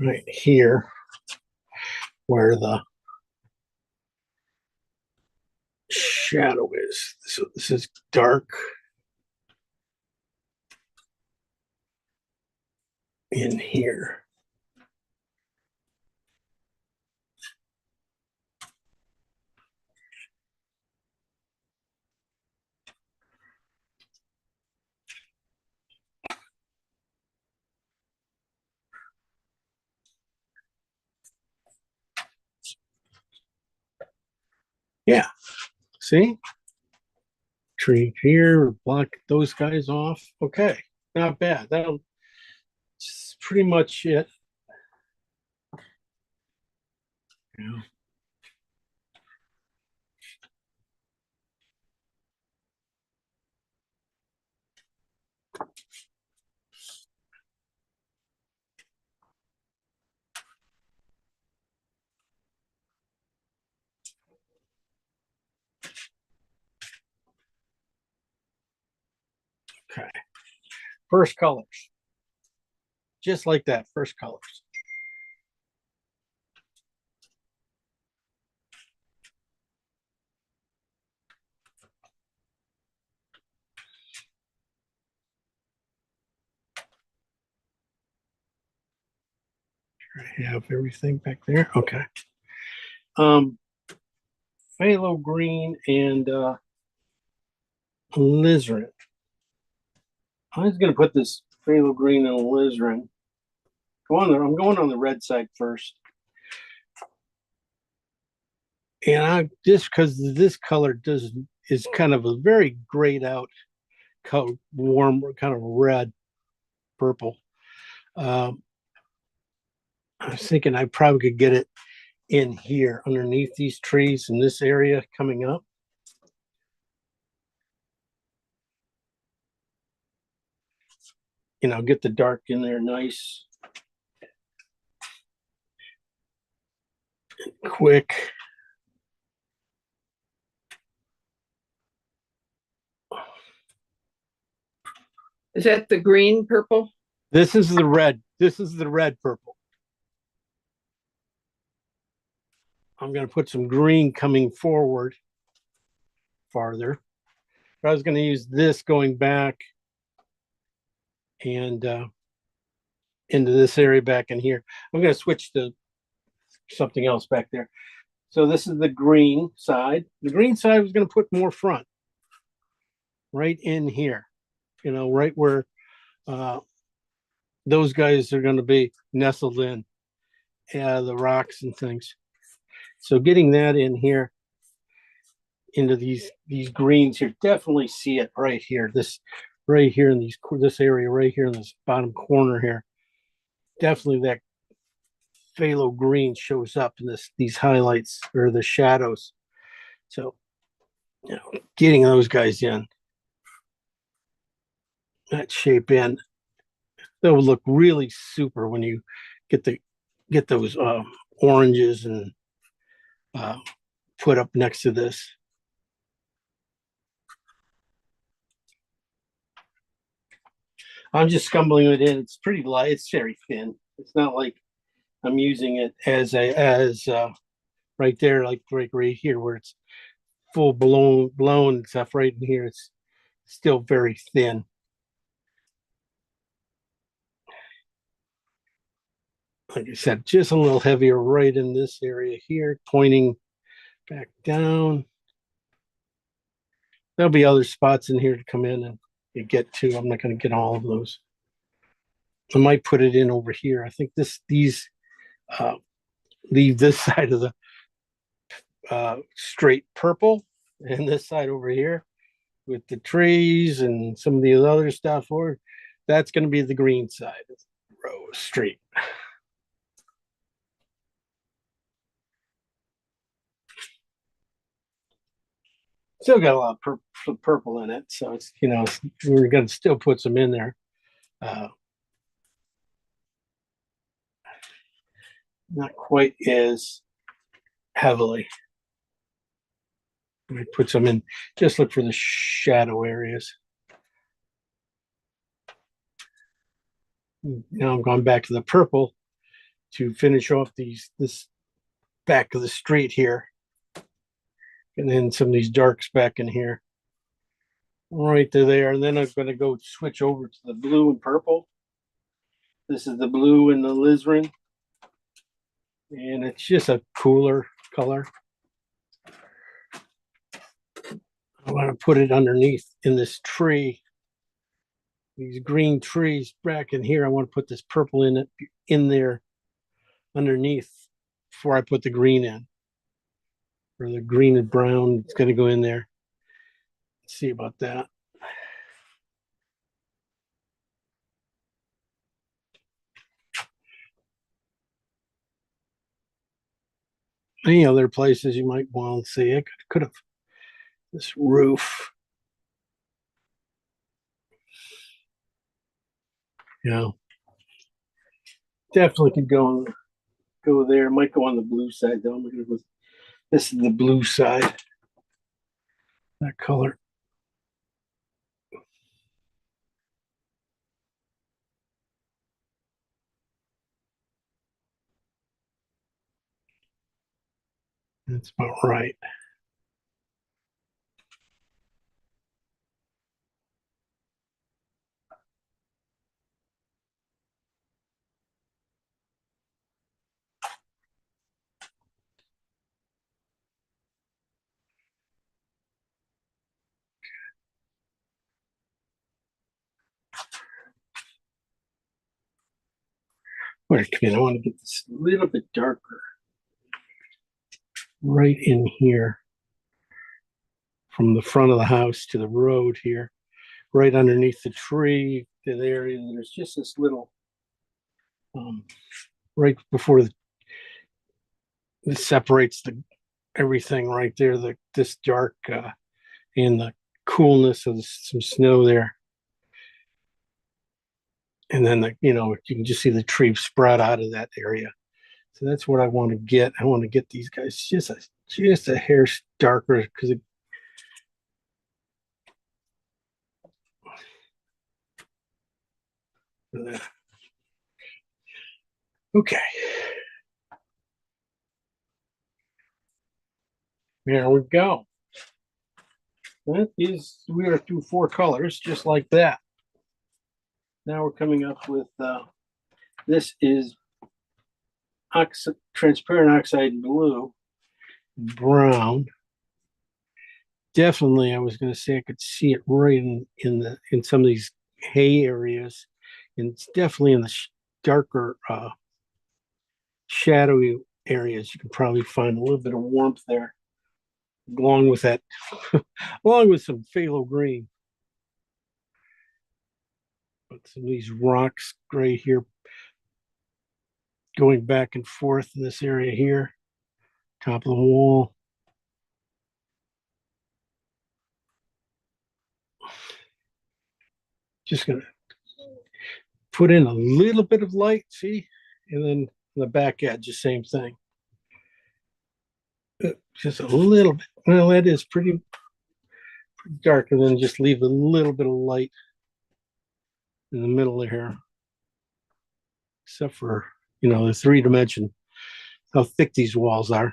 right here where the shadow is. So this is dark in here. Yeah. See? Tree here, block those guys off. Okay. Not bad. That's pretty much it. Yeah. Okay. First colors. Just like that, first colors. I have everything back there. Okay. Phthalo green and alizarin. I was going to put this phthalo green and alizarin. I'm going on the red side first. And I just because this color is kind of a very grayed out color, warm kind of red purple. I was thinking I probably could get it in here underneath these trees in this area coming up. Get the dark in there nice and quick. Is that the green purple? This is the red. This is the red purple. I'm going to put some green coming forward farther. But I was going to use this going back and into this area back in here. I'm going to switch to something else back there. So this is the green side. The green side was going to put more front right in here, you know, right where those guys are going to be nestled in the rocks and things. So getting that in here into these greens here, definitely see it right here. This right here in this area right here in this bottom corner here. Definitely that phthalo green shows up in these highlights or the shadows. So, you know, getting those guys in that shape in, that will look really super when you get those oranges and put up next to this. I'm just scumbling it in. It's pretty light. It's very thin. It's not like I'm using it as right there, like right here where it's full blown stuff right in here. It's still very thin. Like I said, just a little heavier right in this area here, pointing back down. There'll be other spots in here to come in and you get to. I'm not going to get all of those. I might put it in over here. I think these leave this side of the straight purple and this side over here with the trees and some of the other stuff. Or that's going to be the green side of the row straight. Still got a lot of purple in it, so it's, you know, we're going to still put some in there. Not quite as heavily. We put some in, just look for the shadow areas. Now I'm going back to the purple to finish off this back of the street here. And then some of these darks back in here. Right to there. And then I'm going to go switch over to the blue and purple. This is the blue and the alizarin. And it's just a cooler color. I want to put it underneath in this tree. These green trees back in here. I want to put this purple in there underneath before I put the green in. Or the green and brown, it's going to go in there. Let's see about that. Any other places you might want to see? I could have this roof. Yeah, definitely could go there. Might go on the blue side though. This is the blue side. That color. That's about right. Wait, come in. I want to get this a little bit darker. Right in here. From the front of the house to the road here. Right underneath the tree to there. And there's just this little right before this separates everything right there. This dark and the coolness of some snow there. And then you can just see the tree sprout out of that area. So that's what I want to get. I want to get these guys just a hair darker because okay. There we go. that is, we are through 4 colors, just like that. Now we're coming up with, this is transparent oxide blue, brown. Definitely, I was going to say I could see it right in some of these hay areas, and it's definitely in the darker, shadowy areas. You can probably find a little bit of warmth there, along with that, along with some phthalo green. But some of these rocks gray here, going back and forth in this area here, top of the wall. Just gonna put in a little bit of light, see, and then the back edge, the same thing. Just a little bit. Well, that is pretty dark, and then just leave a little bit of light in the middle of here, except for, the 3-dimension, how thick these walls are.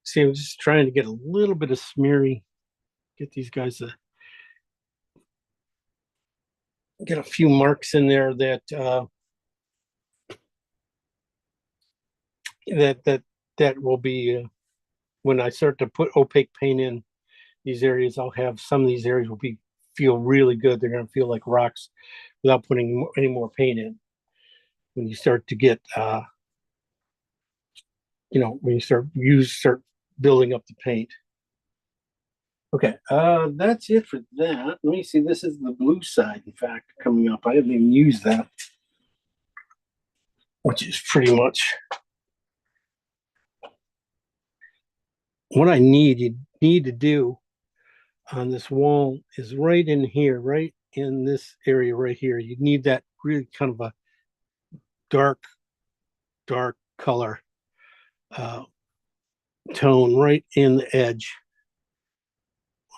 See, I'm just trying to get a little bit of smeary, get these guys to get a few marks in there that that will be, when I start to put opaque paint in these areas. I'll have some of these areas will feel really good. They're going to feel like rocks without putting any more paint in. When you start to get, when you start building up the paint. Okay, that's it for that. Let me see. This is the blue side, in fact, coming up. I haven't even used that, which is pretty much what I need. You need to do on this wall is right in here, right in this area right here. You need that really kind of a dark color tone right in the edge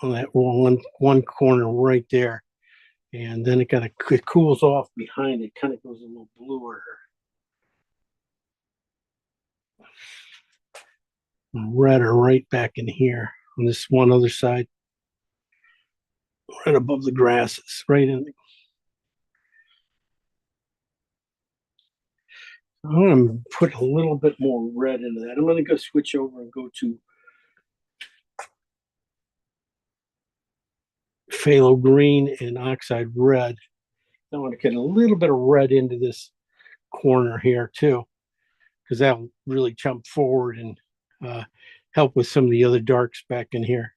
on that one corner right there, and then it cools off behind it, kind of goes a little bluer, redder right back in here on this one other side, right above the grasses, right in. I'm going to put a little bit more red into that. I'm going to go switch over and go to phthalo green and oxide red. I want to get a little bit of red into this corner here too, because that'll really jump forward and help with some of the other darks back in here.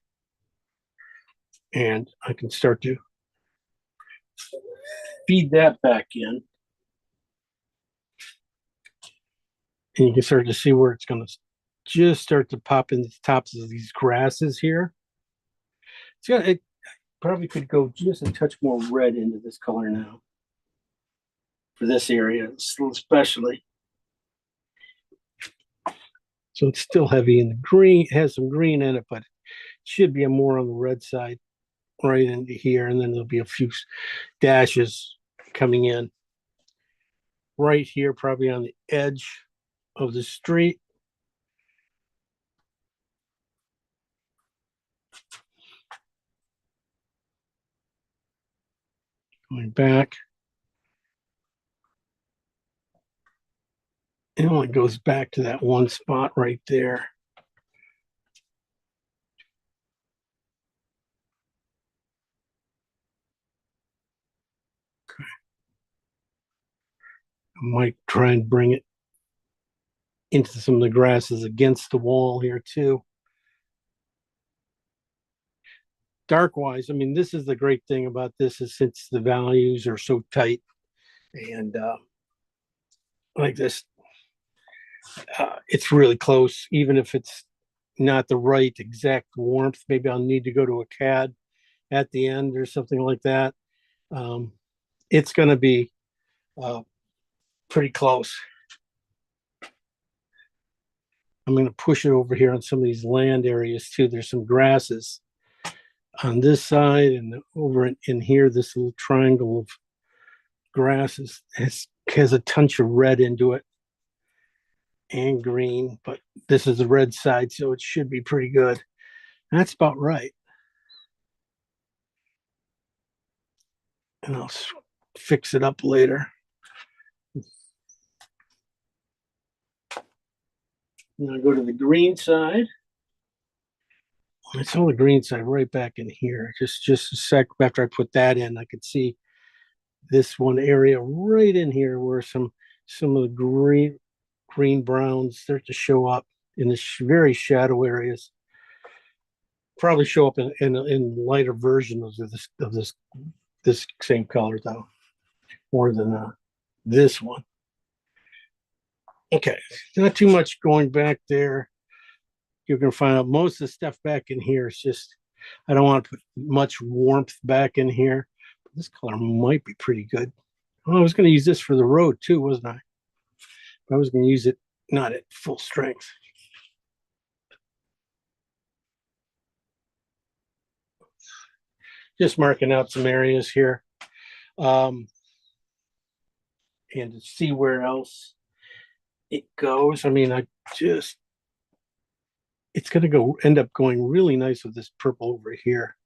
And I can start to feed that back in. And you can start to see where it's going to just start to pop in the tops of these grasses here. It probably could go just a touch more red into this color now for this area, especially. So it's still heavy in the green. It has some green in it, but it should be more on the red side right into here. And then there'll be a few dashes coming in right here, probably on the edge of the street. Going back. It only goes back to that one spot right there. Okay. I might try and bring it into some of the grasses against the wall here too. Dark wise, I mean, this is the great thing about this is since the values are so tight and like this, it's really close, even if it's not the right exact warmth. Maybe I'll need to go to a CAD at the end or something like that. It's going to be pretty close. I'm going to push it over here on some of these land areas too. There's some grasses on this side, and over in here, this little triangle of grasses has a touch of red into it and green, but this is the red side, so it should be pretty good. That's about right. And I'll fix it up later. Now go to the green side. I saw the green side right back in here. Just a sec after I put that in, I could see this one area right in here where some of the green browns start to show up in the very shadow areas. Probably show up in lighter versions of this same color though, more than this one. Okay, not too much going back there. You're going to find out most of the stuff back in here is just, I don't want to put much warmth back in here. But this color might be pretty good. Oh, I was going to use this for the road too, wasn't I? I was going to use it not at full strength. Just marking out some areas here. And to see where else it goes. I mean, it's going to end up going really nice with this purple over here.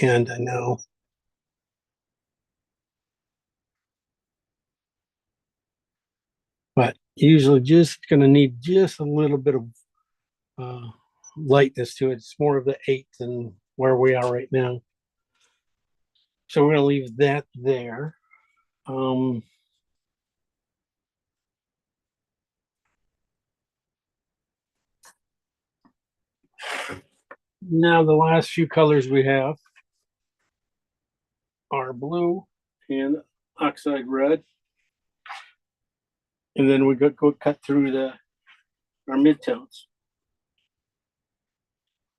And I know. But usually just going to need just a little bit of lightness to it. It's more of the 8 than where we are right now. So we're going to leave that there. Now the last few colors we have are blue and oxide red. And then we go cut through our midtones.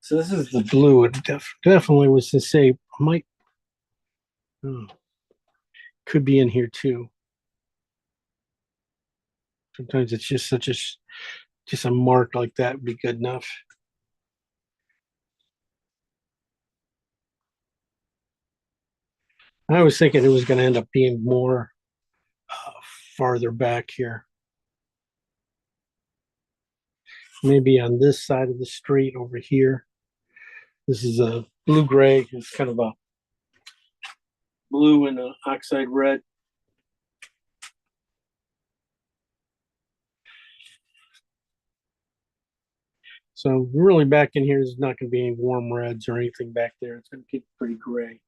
So this is the blue. It definitely was to say, could be in here too. Sometimes it's just just a mark like that would be good enough. I was thinking it was going to end up being more farther back here. Maybe on this side of the street over here. This is a blue-gray. It's kind of a blue and an oxide red. So really back in here, there's not going to be any warm reds or anything back there. It's going to keep pretty gray.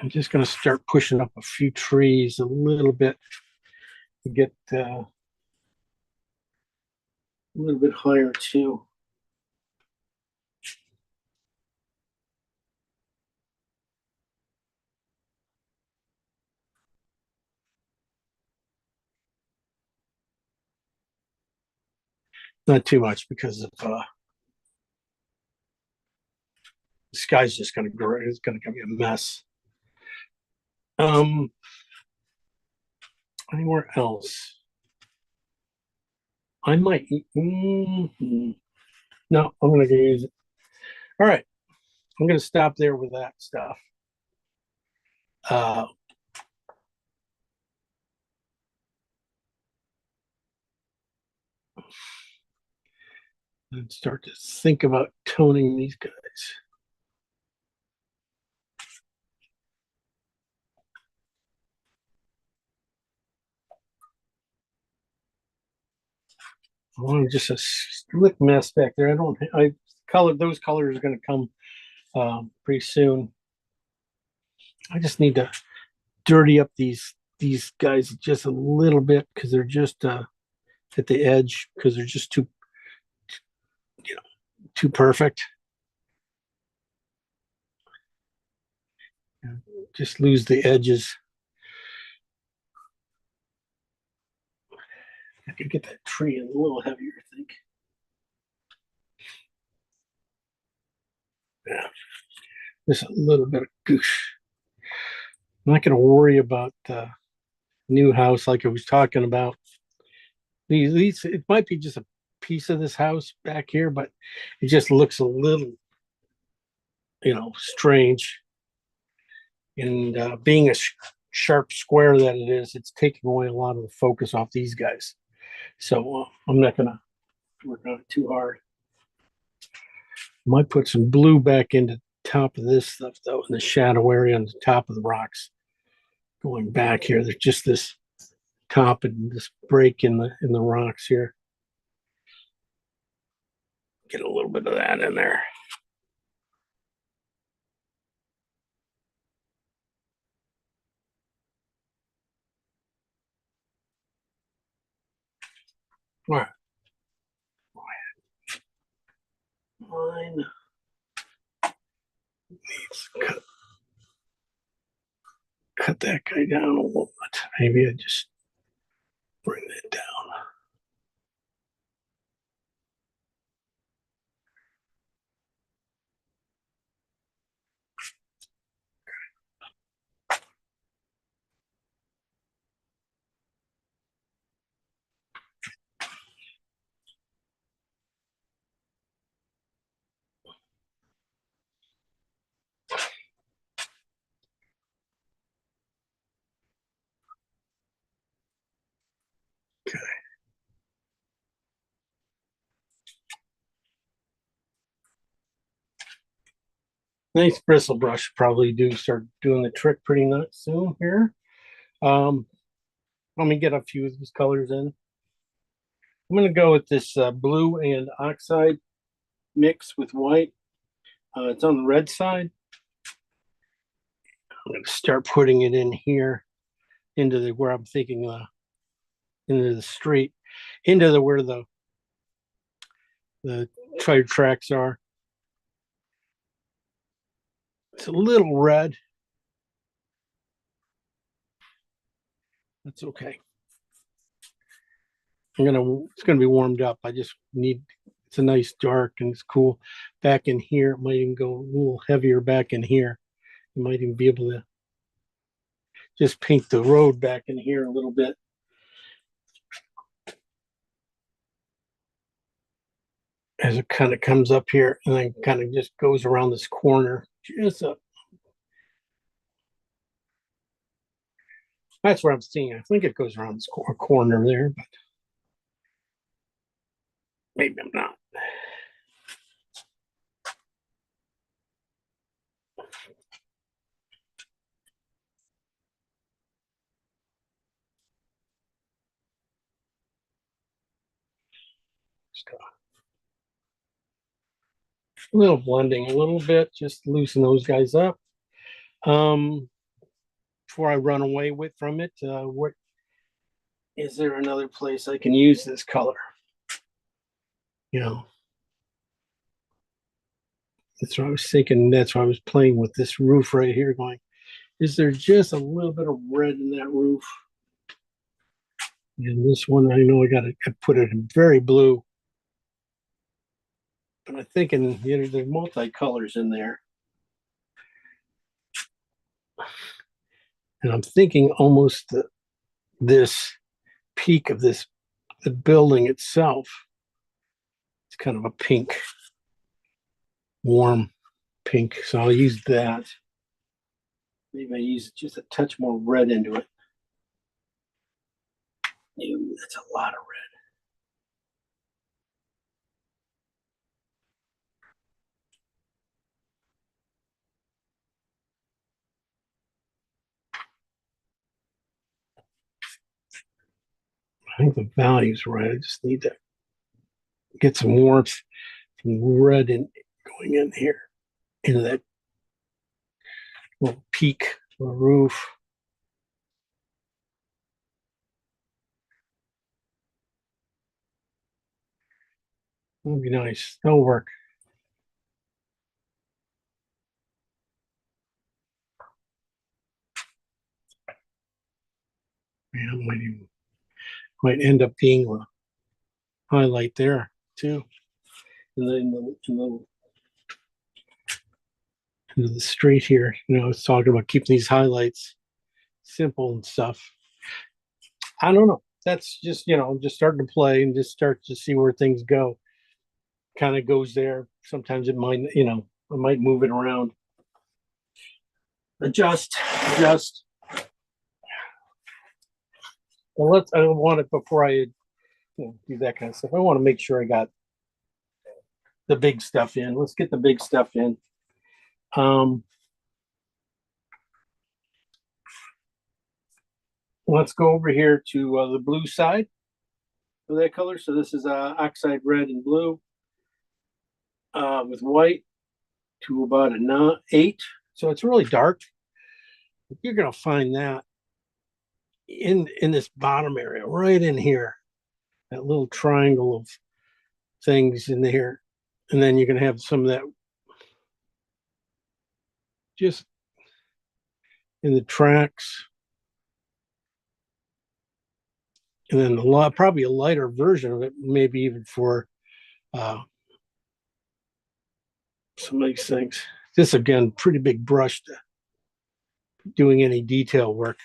I'm just going to start pushing up a few trees a little bit to get a little bit higher too. Not too much because of the sky's just going to grow. It's going to be a mess. Anywhere else? I might. No, I'm going to use it. All right. I'm going to stop there with that stuff. And start to think about toning these guys. I want just a slick mess back there. Those colors are going to come pretty soon. I just need to dirty up these guys just a little bit because they're just at the edge because they're just too perfect. Just lose the edges. I could get that tree in a little heavier, I think. Yeah, just a little bit of goosh. I'm not going to worry about the new house like I was talking about. These, it might be just a piece of this house back here, but it just looks a little, strange. And being a sharp square that it is, it's taking away a lot of the focus off these guys. So I'm not going to work on it too hard. Might put some blue back into the top of this stuff though, in the shadow area on the top of the rocks. Going back here, there's just this top and this break in the rocks here. Get a little bit of that in there. All right. Mine needs to cut that guy down a little bit. Maybe I just bring that down. Okay. Nice bristle brush probably do start doing the trick pretty nice soon here. Um, Let me get a few of these colors in. I'm going to go with this blue and oxide mix with white. It's on the red side. I'm going to start putting it in here into the where I'm thinking into the street, into the where the tire tracks are. It's a little red. That's okay. It's gonna be warmed up. I just need, it's a nice dark and it's cool. Back in here, it might even go a little heavier back in here. You might even be able to just paint the road back in here a little bit. As it kind of comes up here and then kind of just goes around this corner. Just up. That's what I'm seeing. I think it goes around this corner there, but maybe I'm not. A little blending a little bit, just loosen those guys up. Before I run away from it, what is there another place I can use this color? That's what I was thinking. That's why I was playing with this roof right here, going, is there just a little bit of red in that roof? And this one, I know I put it in very blue. But I'm thinking, there's multicolors in there. And I'm thinking almost this peak of the building itself, it's kind of a pink, warm pink. So I'll use that. Maybe I use just a touch more red into it. Ew, that's a lot of red. I think the value's right. I just need to get some warmth from red going in here into that little peak of the roof. That'll be nice. That'll work. Yeah, might end up being a highlight there too. And then into the street here, it's talking about keeping these highlights simple and stuff. I don't know. That's just, just starting to play and just start to see where things go. Kind of goes there. Sometimes it might, I might move it around. Adjust. Well, I don't want it before I do that kind of stuff. I want to make sure I got the big stuff in. Let's get the big stuff in. Let's go over here to the blue side of that color. So this is oxide red and blue with white to about a 8. So it's really dark. You're going to find that in this bottom area, right in here, that little triangle of things in there. And then you're going to have some of that just in the tracks. And then probably a lighter version of it, maybe even for some of these things. This, again, pretty big brush to doing any detail work.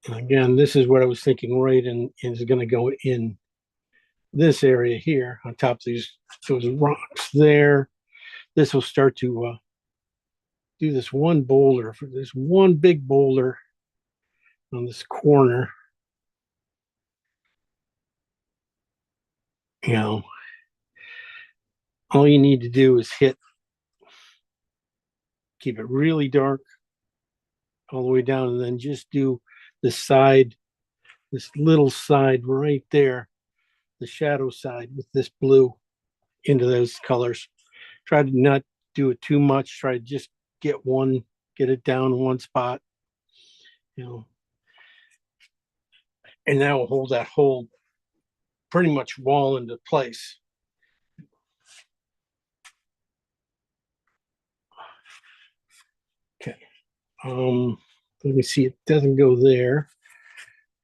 And again, this is what I was thinking right in is going to go in this area here on top of those rocks there. This will start to do this one boulder, for this one big boulder on this corner. All you need to do is keep it really dark all the way down, and then just do the side, this little side right there, the shadow side with this blue into those colors. Try to not do it too much. Try to just get it down in one spot, and that will hold that whole pretty much wall into place. Okay. Let me see. It doesn't go there.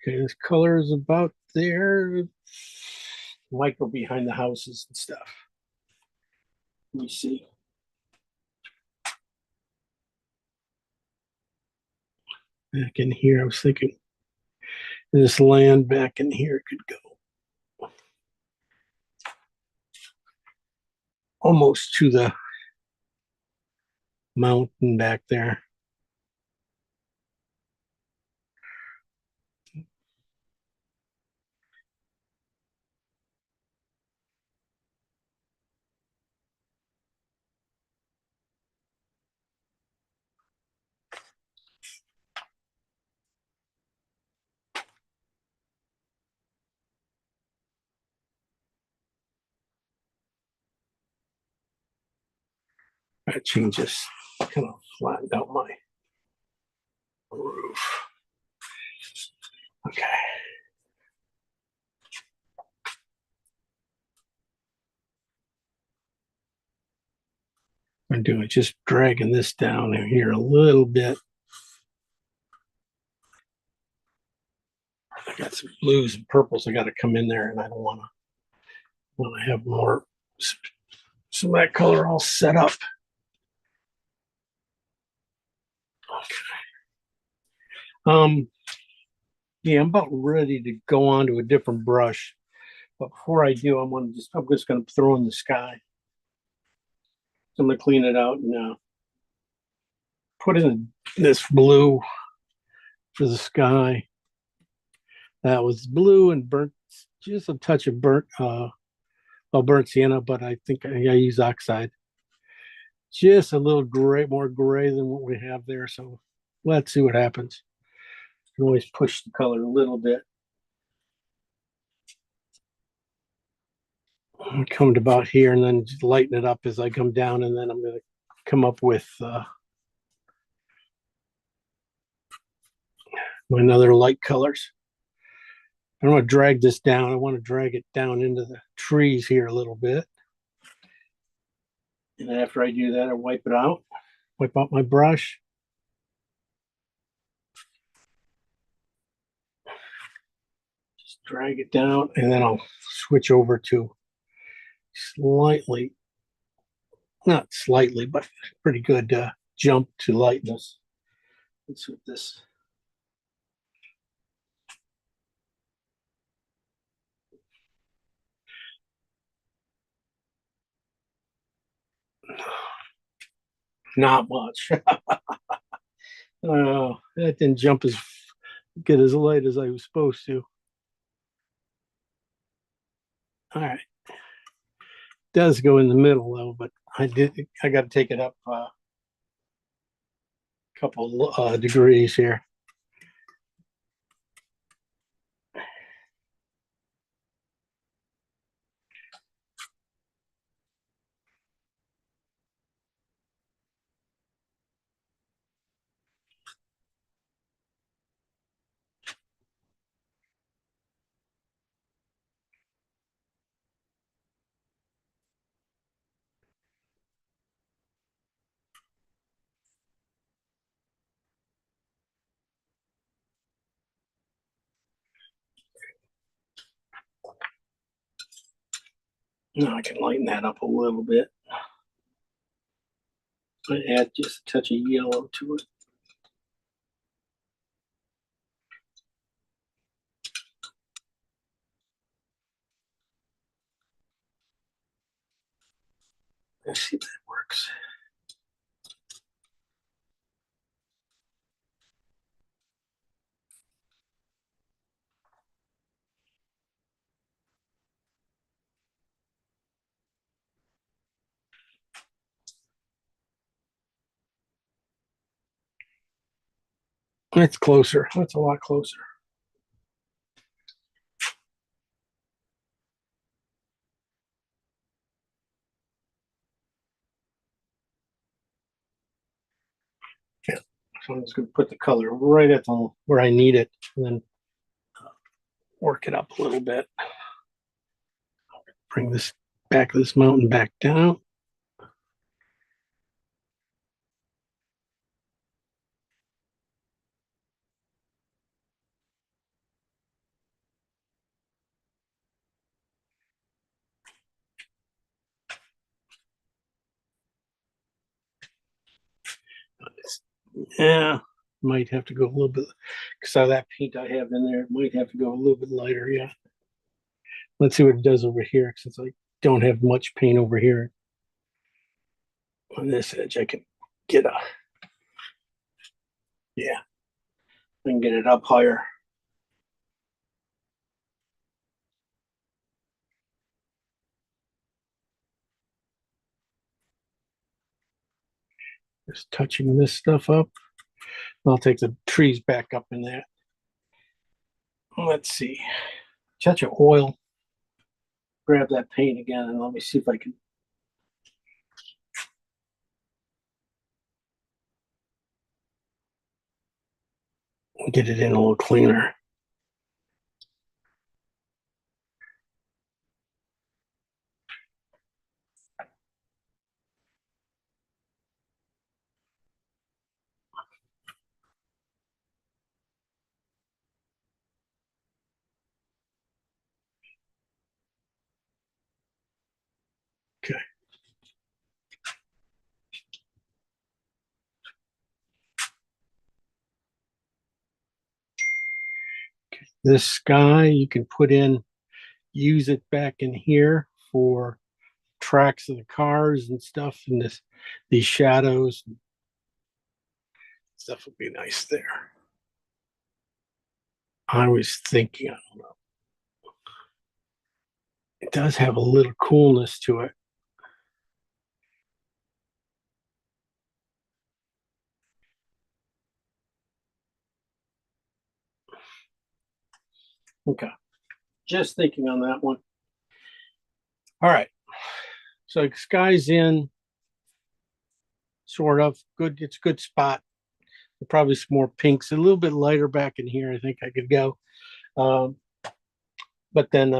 Okay, this color is about there. Might go behind the houses and stuff. Let me see. Back in here, I was thinking this land back in here could go almost to the mountain back there. I change this, kind of flattened out my roof. Okay. I'm doing just dragging this down in here a little bit. I got some blues and purples I got to come in there, and I don't want to have more some of that color all set up. Okay. Yeah, I'm about ready to go on to a different brush, but before I do, I'm just going to throw in the sky. So I'm going to clean it out and put in this blue for the sky. That was blue and burnt, just a touch of burnt sienna, but I think I use oxide. Just a little gray, more gray than what we have there. So let's see what happens. You can always push the color a little bit. I'm coming to about here and then just lighten it up as I come down, and then I'm going to come up with my other light colors. I don't want to drag this down. I want to drag it down into the trees here a little bit. And after I do that, I wipe it out. Wipe out my brush. Just drag it down, and then I'll switch over to slightly, not slightly, but pretty good jump to lightness. Let's see what this. Not much. Oh, that didn't jump as get as light as I was supposed to. All right. Does go in the middle though, but I got to take it up a couple degrees here. Now I can lighten that up a little bit. I add just a touch of yellow to it. Let's see if that works. That's closer. That's a lot closer. Yeah. So I'm just going to put the color right at the where I need it, and then work it up a little bit. Bring this back of this mountain back down. Yeah, might have to go a little bit because of that paint I have in there. Might have to go a little bit lighter. Yeah. Let's see what it does over here since I don't have much paint over here. On this edge, I can get yeah, I can get it up higher. Just touching this stuff up. I'll take the trees back up in that. Let's see. Touch of oil. Grab that paint again and let me see if I can get it in a little cleaner. Okay. This sky you can put in, use it back in here for tracks of the cars and stuff, and these shadows and stuff would be nice there. I was thinking, I don't know. It does have a little coolness to it. Okay. Just thinking on that one. All right. So sky's in, sort of good. It's a good spot. Probably some more pinks, a little bit lighter back in here. I think I could go. Um, but then,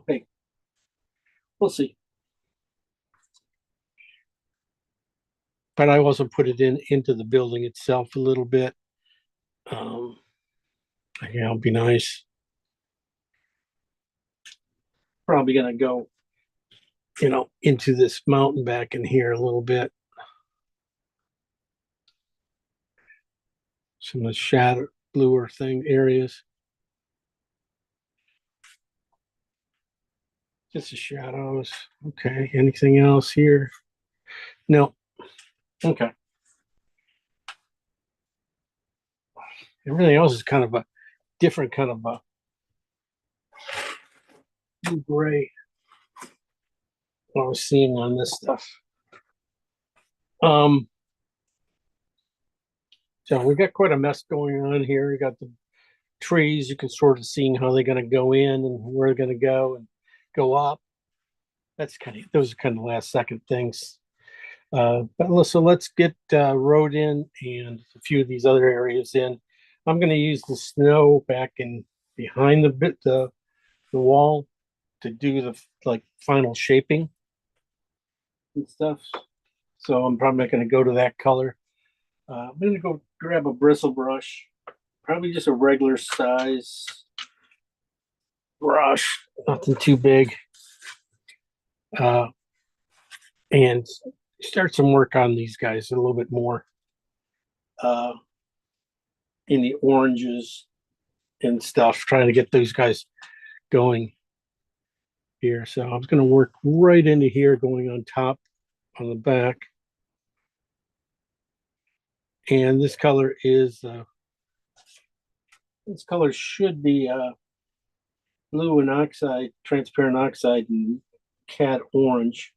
hey, we'll see. but I also put it into the building itself a little bit. Yeah, it'll be nice. Probably gonna go, into this mountain back in here a little bit. Some of the shadow bluer thing areas. Just the shadows. Okay. Anything else here? No. Okay. Everything else is kind of a different kind of a blue gray. What I was seeing on this stuff. So we got quite a mess going on here. We got the trees. You can sort of seeing how they're going to go in and where they're going to go and go up. Those are kind of last second things. So let's get road in and a few of these other areas in. I'm going to use the snow back in behind the wall to do the final shaping and stuff. So I'm probably not going to go to that color. I'm going to go grab a bristle brush, probably just a regular size brush, nothing too big, and start some work on these guys a little bit more in the oranges and stuff, trying to get those guys going here. So I'm going to work right into here, going on top, on the back. And this color should be blue and oxide, transparent oxide, and cat orange.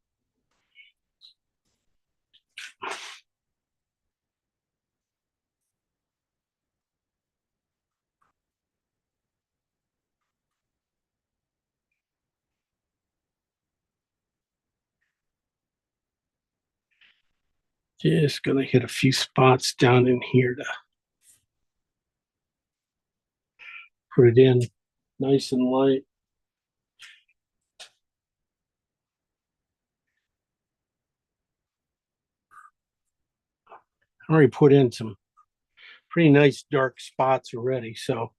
Just gonna hit a few spots down in here to put it in nice and light. I already put in some pretty nice dark spots already, so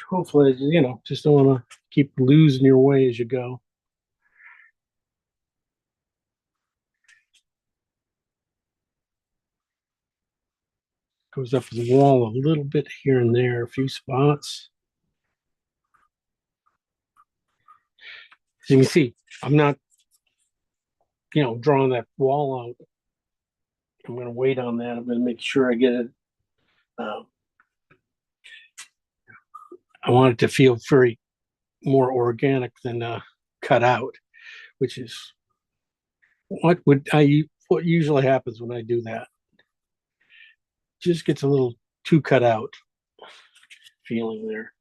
hopefully, just don't want to keep losing your way as you go. Goes up the wall a little bit here and there, a few spots. As you can see, I'm not, drawing that wall out. I'm going to wait on that. I'm going to make sure I get it. I want it to feel very more organic than cut out, which is what usually happens when I do that. Just gets a little too cut out feeling there.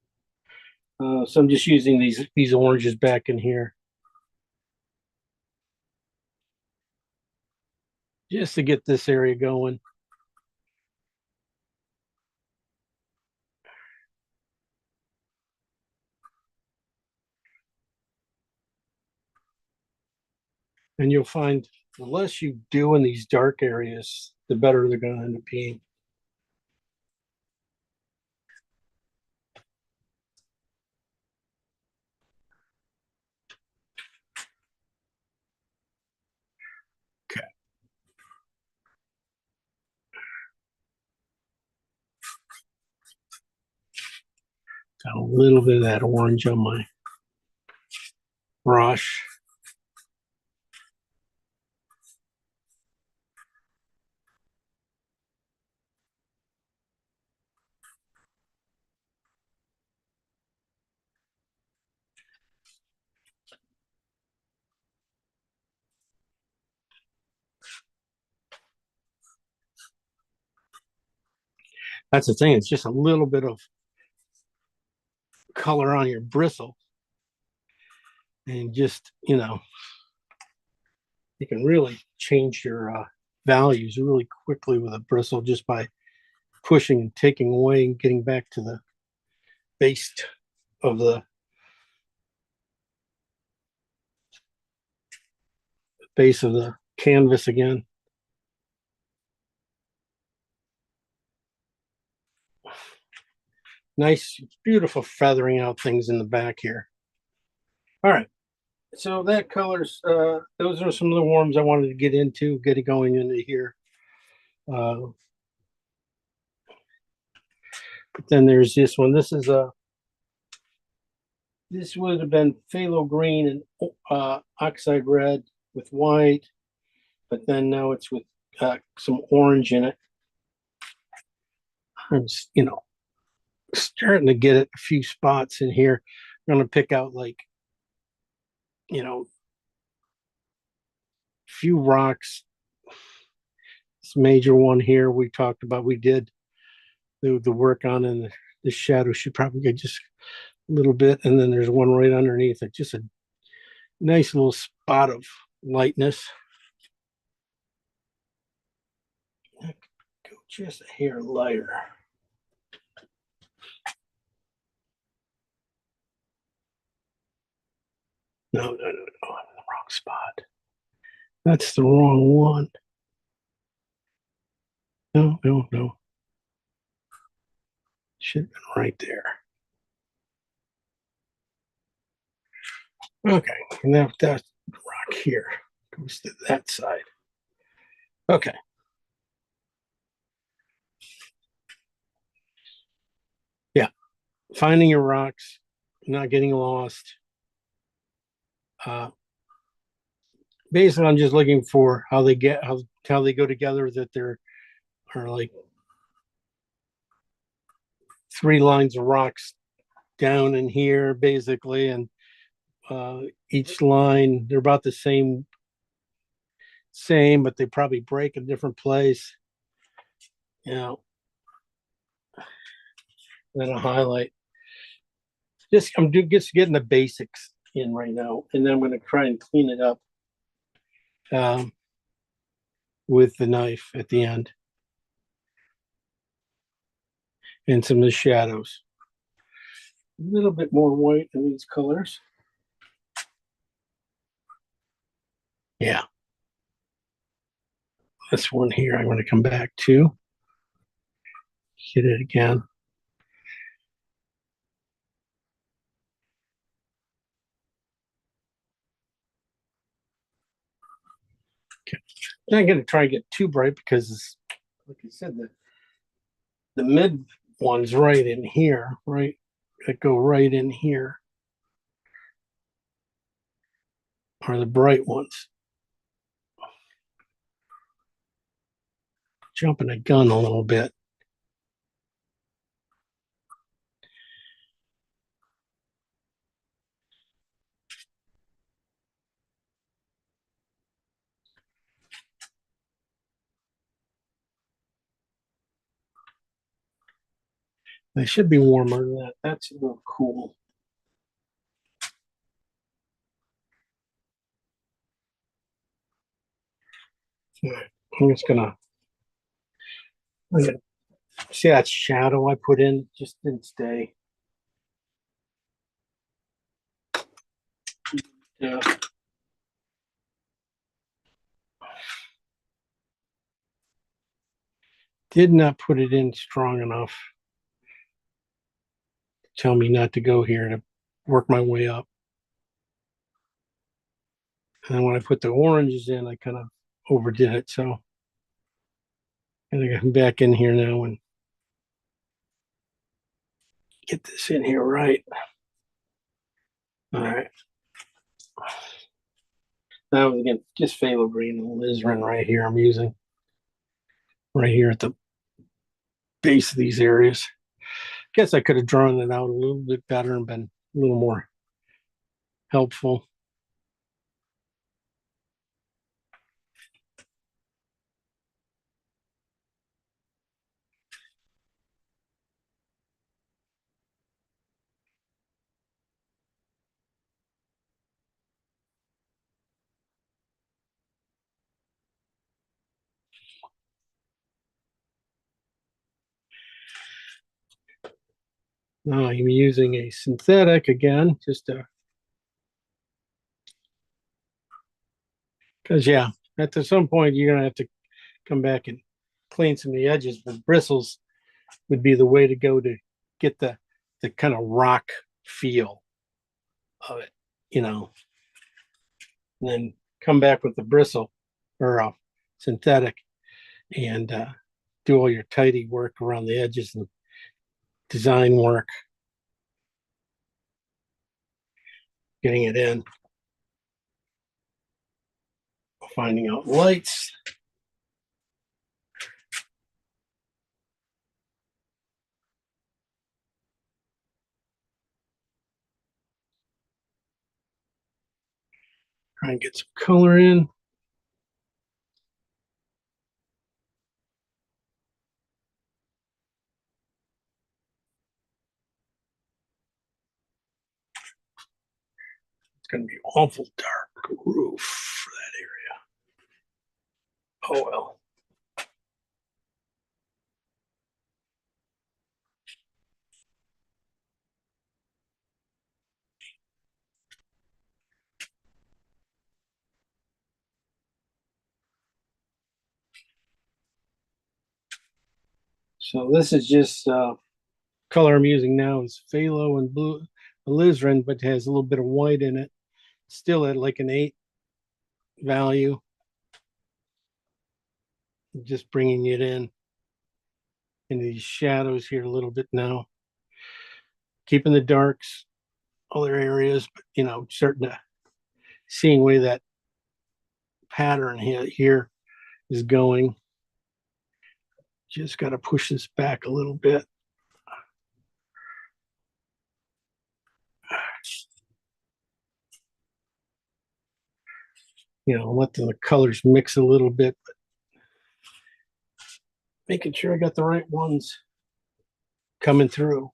So I'm just using these oranges back in here just to get this area going. And you'll find the less you do in these dark areas, the better they're going to end up being. Okay. Got a little bit of that orange on my brush. That's the thing. It's just a little bit of color on your bristle. And just, you can really change your values really quickly with a bristle just by pushing and taking away and getting back to the base of the base of the canvas again. Nice, beautiful feathering out things in the back here. All right. So that colors, those are some of the warms I wanted to get into, get it going into here. But then there's this one. This is this would have been phthalo green and oxide red with white, but then now it's with some orange in it. I'm just, starting to get it a few spots in here. I'm going to pick out like, few rocks. This major one here we talked about, we did the work on, and the shadow should probably get just a little bit. And then there's one right underneath it, just a nice little spot of lightness. Go just a hair lighter. No, I'm in the wrong spot. That's the wrong one. No. Should have been right there. Okay, now that rock here goes to that side. Okay. Yeah, finding your rocks, not getting lost. Basically, I'm just looking for how they go together. That there are like 3 lines of rocks down in here, basically, and each line they're about the same, but they probably break a different place. Then a highlight. I'm just getting the basics in right now, and then I'm going to try and clean it up with the knife at the end, and some of the shadows. A little bit more white in these colors. Yeah. This one here, I'm going to come back to. Hit it again. Okay. I'm not going to try and get too bright because, like I said, the mid one's right in here, right? That go right in here are the bright ones. Jumping a gun a little bit. They should be warmer than that. That's a little cool. I'm just gonna see that shadow I put in just didn't stay. Yeah. Did not put it in strong enough. Tell me not to go here to work my way up. And then when I put the oranges in, I kind of overdid it. So I'm gonna come back in here now and get this in here right. All right. Now again, just phthalo green and alizarin right here. I'm using right here at the base of these areas. Guess I could have drawn it out a little bit better and been a little more helpful. Now I'm using a synthetic again, just to Cause yeah, at some point you're gonna have to come back and clean some of the edges, but bristles would be the way to go to get the kind of rock feel of it, you know. And then come back with the bristle or synthetic and do all your tidy work around the edges and design work, getting it in, finding out lights. Try and get some color in. It's going to be awful dark roof for that area. Oh well. So this is just color I'm using now is phthalo and blue alizarin, but has a little bit of white in it. Still at like an 8 value. Just bringing it in into these shadows here a little bit now. Keeping the darks, other areas, but you know, starting to seeing where that pattern here is going. Just got to push this back a little bit. You know, letting the colors mix a little bit, but making sure I got the right ones coming through.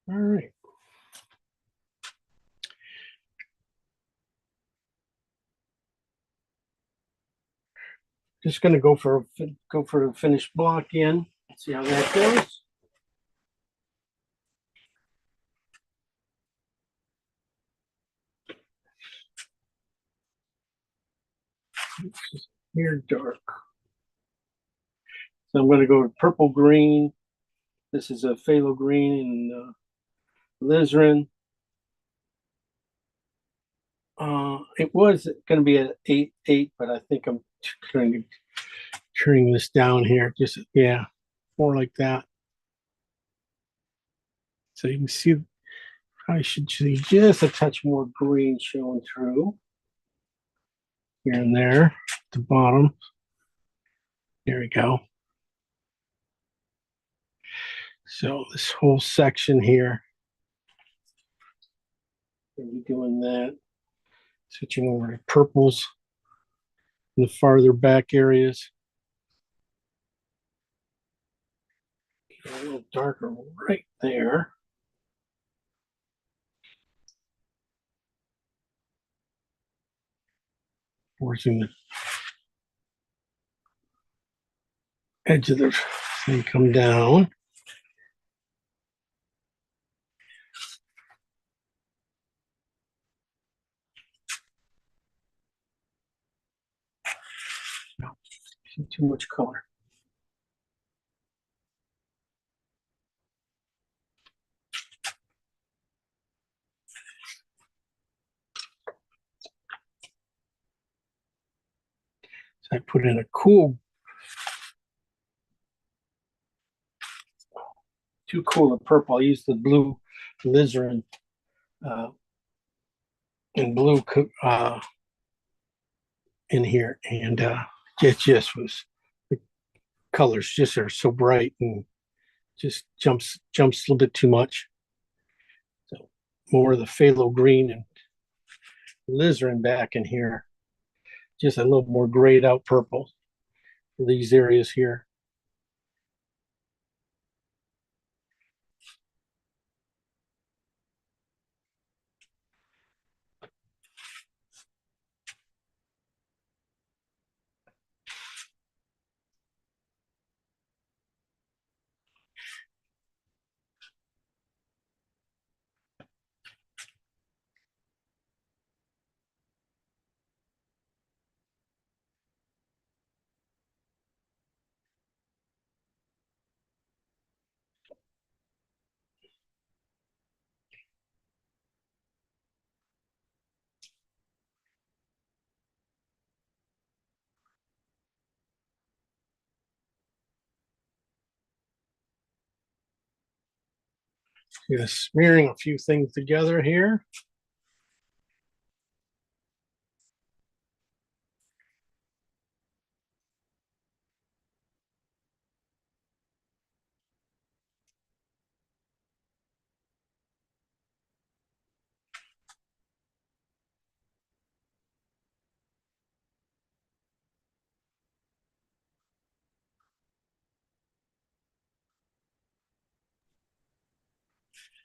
All right. Just gonna go for a finished block in. See how that goes. Here dark. So I'm gonna go to purple green. This is a phthalo green and alizarin. It was going to be an 8-8, but I think I'm turning this down here. Just yeah, more like that. So you can see I should see just a touch more green showing through here and there at the bottom. There we go. So this whole section here, we'll be doing that. Switching over to purples in the farther back areas. A little darker right there. Forcing the edge of the thing come down. No, too much color. So I put in a cool, too cool of purple. I used the blue alizarin and blue in here, and it just was the colors just are so bright and just jumps a little bit too much. So more of the phthalo green and alizarin back in here. just a little more grayed out purple for these areas here. Just smearing a few things together here.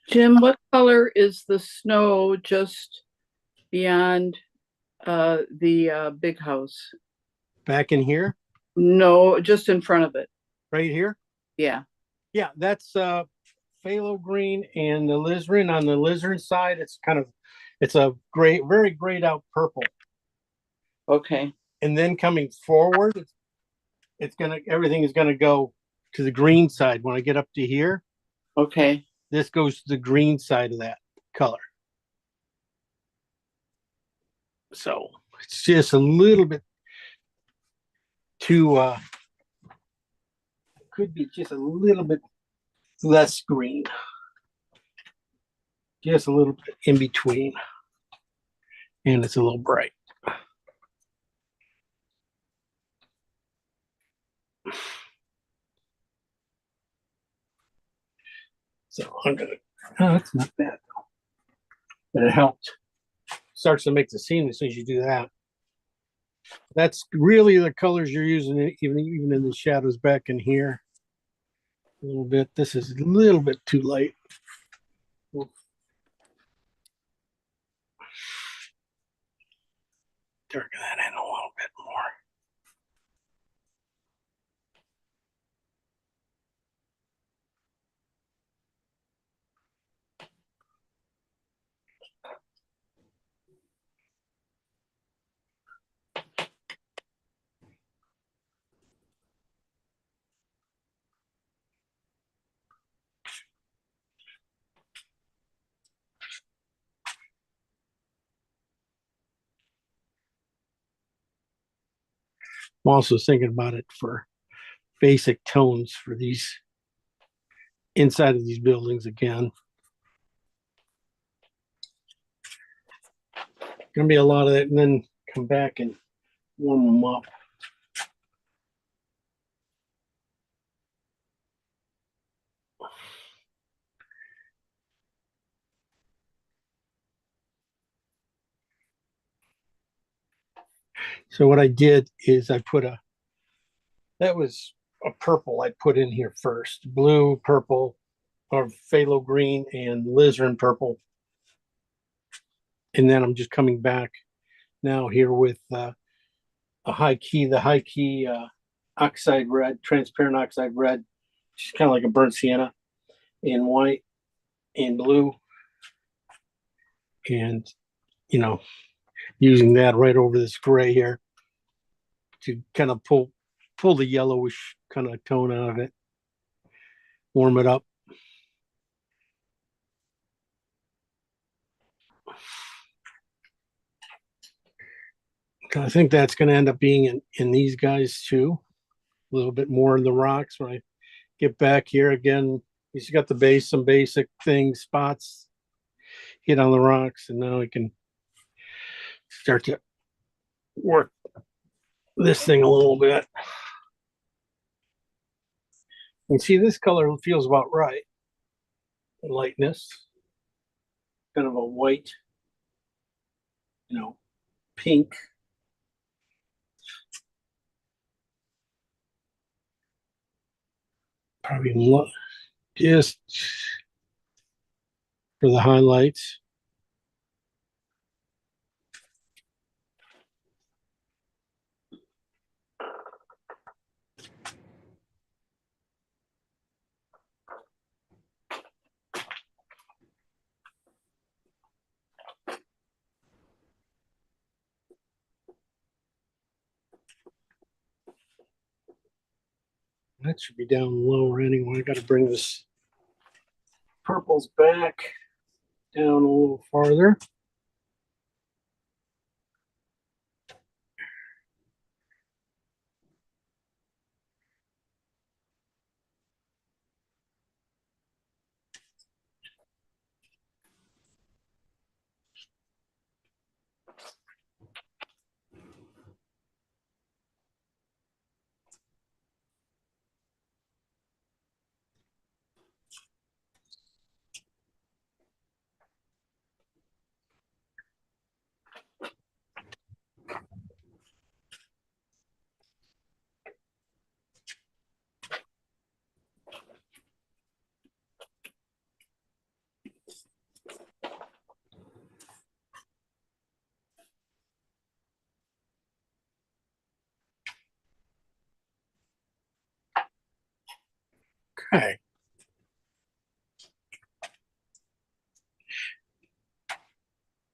Jim, what color is the snow just beyond the big house? Back in here, No, just in front of it. right here. Yeah. Yeah, that's phthalo green and the alizarin. On the alizarin side, it's a gray, very grayed out purple. Okay. And then coming forward, everything is gonna go to the green side. When I get up to here, Okay. this goes to the green side of that color. So it's just a little bit too could be just a little bit less green. Just a little bit in between. And it's a little bright. So I'm gonna, oh, that's not bad. But it helped. Starts to make the scene as soon as you do that. That's really the colors you're using, even in the shadows back in here. A little bit. This is a little bit too light. Darken that in a little bit more. I'm also thinking about it for basic tones for these inside of these buildings again. Gonna be a lot of that, and then come back and warm them up. So what I did is that was a purple I put in here first. Blue, purple, or phthalo green and alizarin purple. And then I'm just coming back now here with the high key oxide red, transparent oxide red, just kind of like a burnt sienna, in white and blue. And, using that right over this gray here to kind of pull the yellowish kind of tone out of it, warm it up. I think that's going to end up being in these guys too. A little bit more in the rocks. When I get back here again, he's got the base, some basic things, spots hit on the rocks, and now we can start to work this thing a little bit. You see, this color feels about right. Lightness, kind of a white, pink. Probably just for the highlights. That should be down lower anyway. I got to bring this purples back down a little farther. Okay.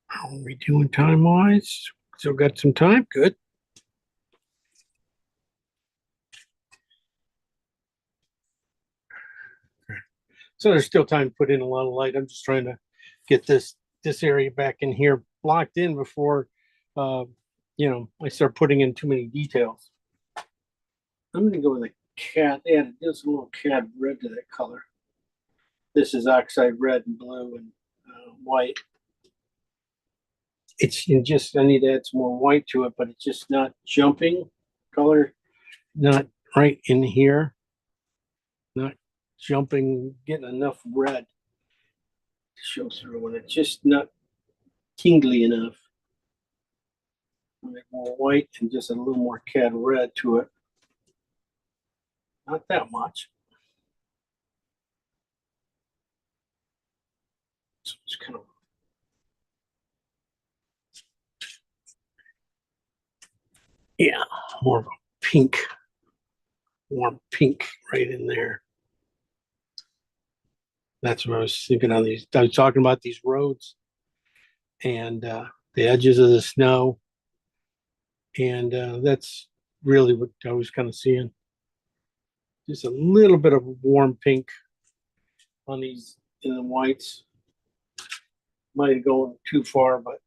How are we doing time wise? Still got some time. Good. So there's still time to put in a lot of light. I'm just trying to get this area back in here blocked in before uh I start putting in too many details. I'm gonna go with a cat. Yeah, there's a little cat red to that color. This is oxide red and blue and white. It's just I need to add some more white to it, but it's just not jumping color, not right in here, not jumping, getting enough red to show through, and it's just not tingly enough. Make more white and just a little more cat red to it. Not that much. So it's kind of more of a pink, warm pink right in there. That's what I was thinking of these. I was talking about these roads and the edges of the snow, and that's really what I was kind of seeing. Just a little bit of warm pink on these in the whites. Might have gone too far, but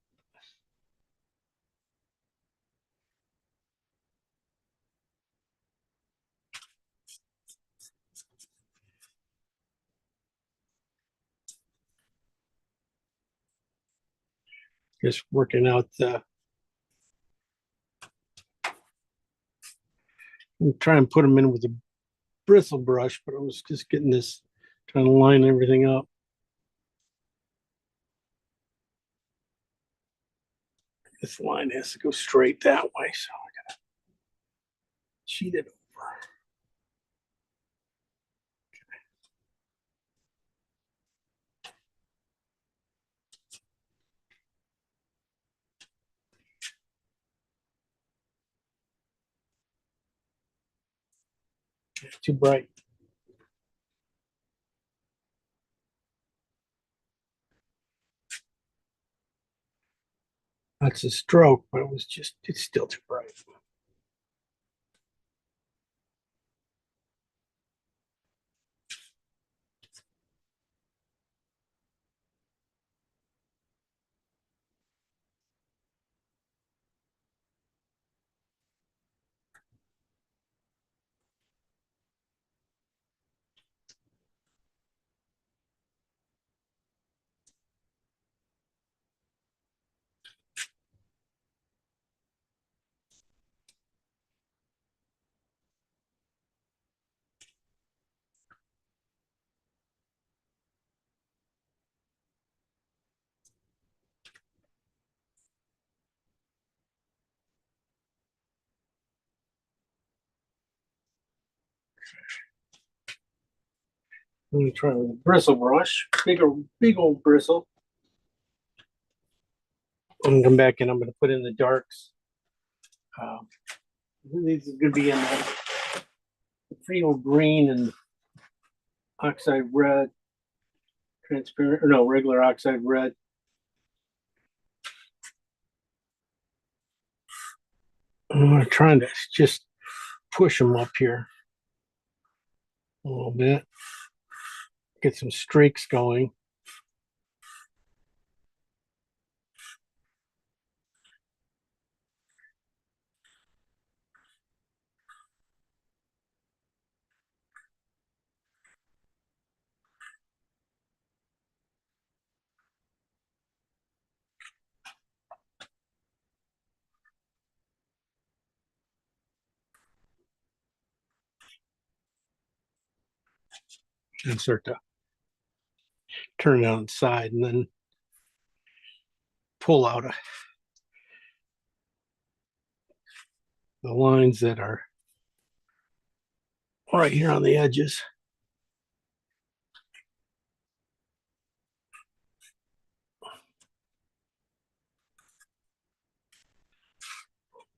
just working out the. I'm trying to put them in with a bristle brush, but I was just getting this, trying to line everything up. This line has to go straight that way, so I gotta cheat it over. It's too bright. That's a stroke, but it's still too bright. Let me try with a bristle brush. Big old bristle. I'm gonna come back and I'm gonna put in the darks. These is gonna be in the Frio green and oxide red, transparent, or no, regular oxide red. I'm trying to just push them up here a little bit, get some streaks going. And start to turn it on its side and then pull out the lines that are right here on the edges.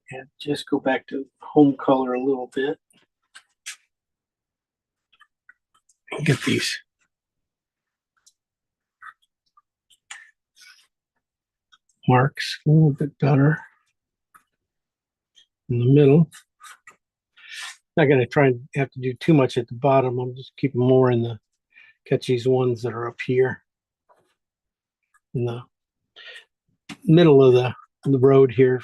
And just go back to home color a little bit. Get these marks a little bit better in the middle. Not going to try and have to do too much at the bottom. I'm just keeping more in the catch these ones that are up here in the middle of the road here.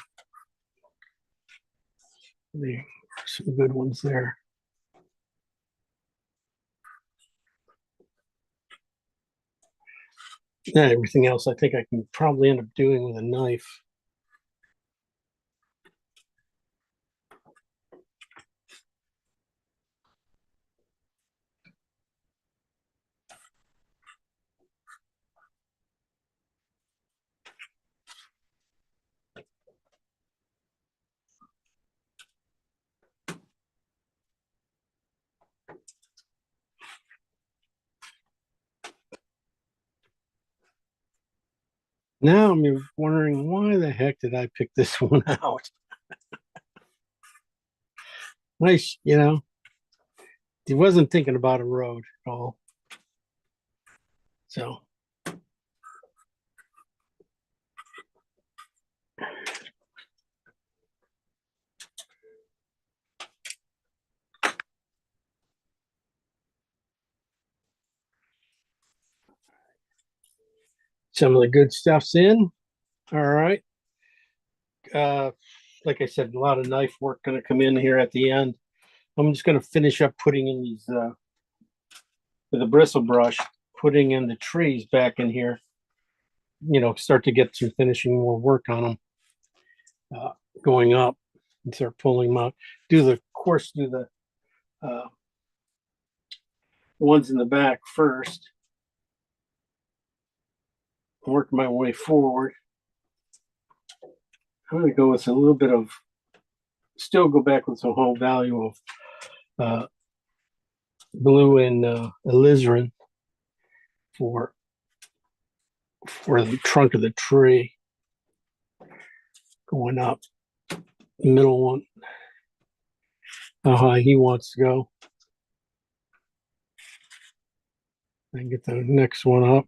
There are some good ones there. And everything else I think I can probably end up doing with a knife. Now I'm wondering why the heck did I pick this one out? Nice, you know. He wasn't thinking about a road at all. So some of the good stuff's in. All right. Like I said, a lot of knife work going to come in here at the end. I'm just going to finish up putting in these with a bristle brush, putting in the trees back in here. You know, start to get some finishing more work on them going up and start pulling them out. Do the ones in the back first. Work my way forward. I'm going to go with a little bit of, still go back with the whole value of blue and alizarin for the trunk of the tree. Going up, the middle one, how high he wants to go. And get the next one up.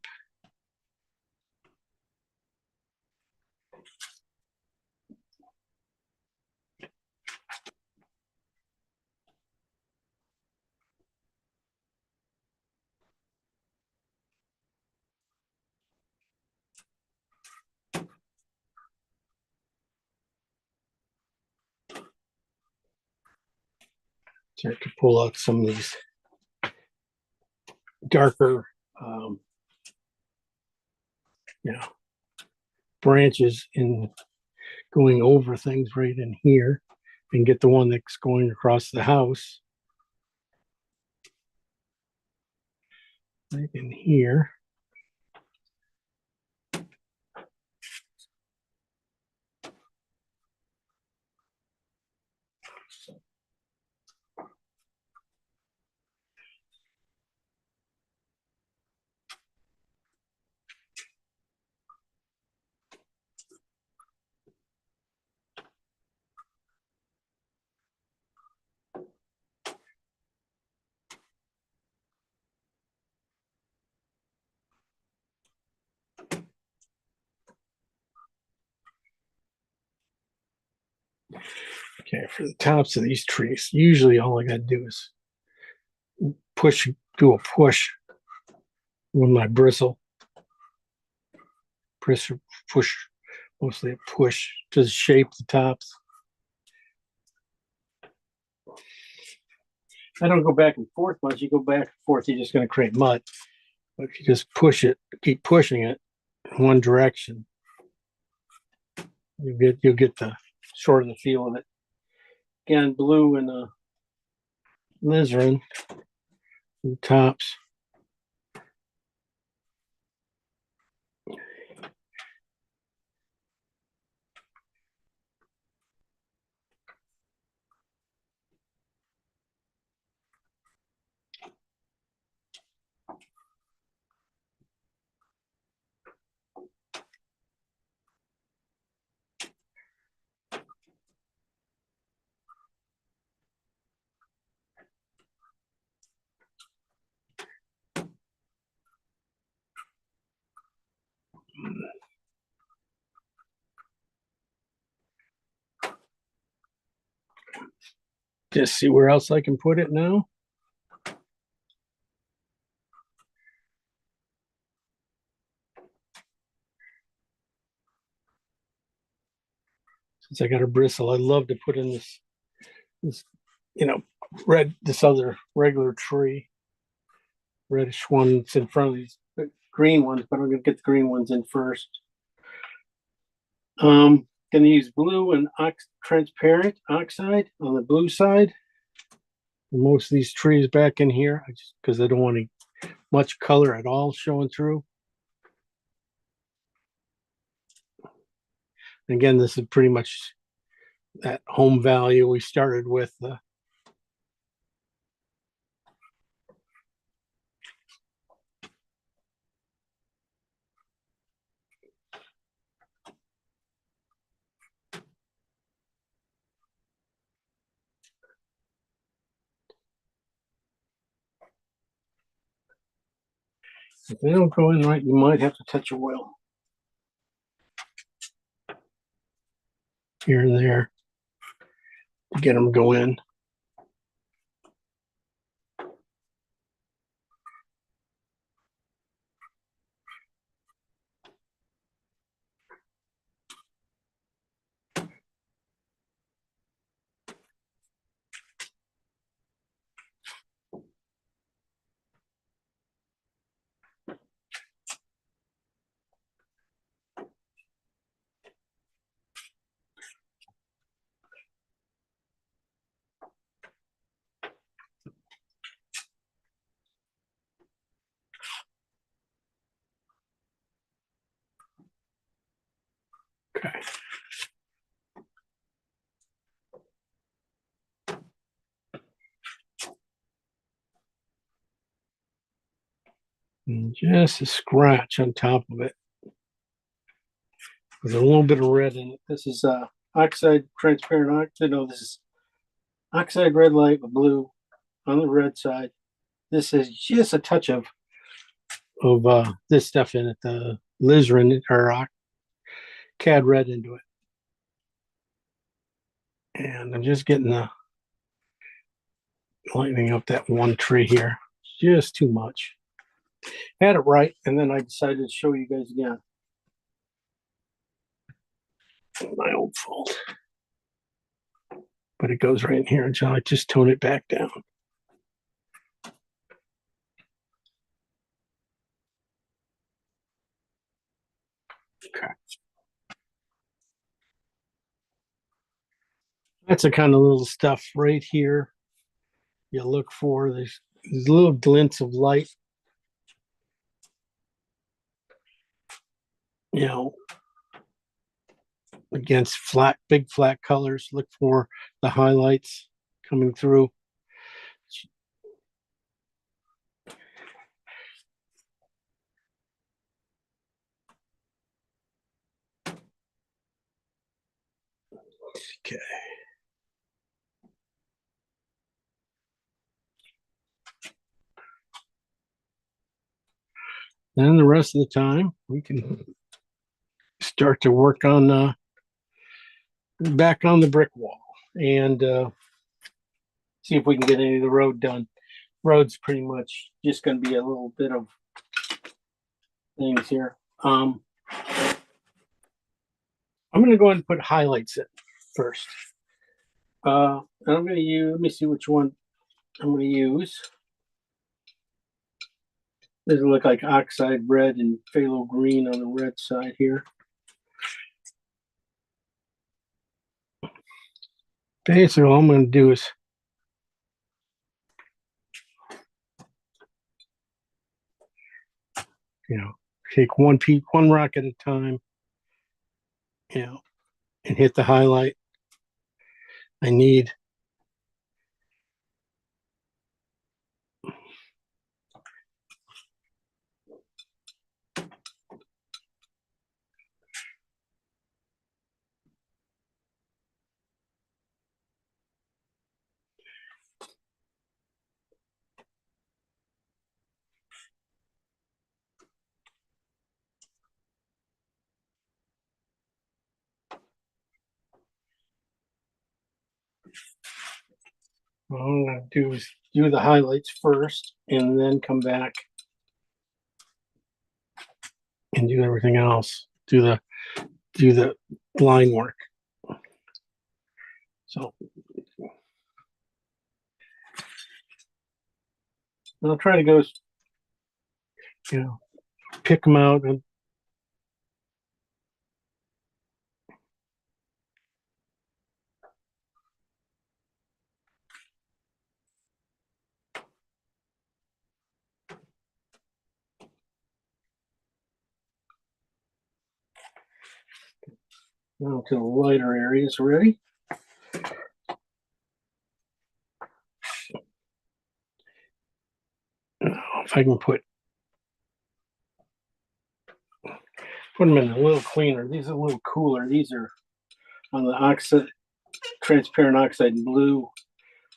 Start to pull out some of these darker, you know, branches in going over things right in here, and get the one that's going across the house right in here. Okay, for the tops of these trees, usually all I gotta do is do a push with my bristle. Push, mostly a push to shape the tops. I don't go back and forth much. You go back and forth, you're just going to create mud. But if you just push it, keep pushing it in one direction, you'll get the sort of the feel of it. Again, blue and alizarin, the tops. Just see where else I can put it now. Since I got a bristle, I love to put in this this other regular tree, reddish one that's in front of these green ones, but I'm gonna get the green ones in first. Gonna use blue and transparent oxide on the blue side. Most of these trees back in here, because I don't want any much color at all showing through. Again, this is pretty much that home value we started with. If they don't go in right, you might have to touch oil here and there to get them to go in. Okay. And just a scratch on top of it with a little bit of red in it. This is oxide, transparent oxide. No, this is oxide red light with blue on the red side. This is just a touch of this stuff in it, the alizarin or cad red into it. And I'm just getting the lightening up that one tree here. Just too much. Had it right, and then I decided to show you guys again. My old fault. But it goes right in here until I just tone it back down. Okay. That's the kind of little stuff right here you look for. There's little glints of light. You know, against big flat colors. Look for the highlights coming through. Okay. Then the rest of the time we can start to work on back on the brick wall. and see if we can get any of the road done. Road's pretty much just going to be a little bit of things here. I'm going to go ahead and put highlights in first. And I'm going to use, let me see which one I'm going to use. Does look like oxide red and phthalo green on the red side here. Basically, all I'm going to do is take one rock at a time, and hit the highlight. I need what I'm going to do is do the highlights first and then come back and do everything else. Do the line work. So I'll try to go, pick them out and down to the lighter areas already. If I can put them in a little cleaner. These are a little cooler. These are on the oxide, transparent oxide blue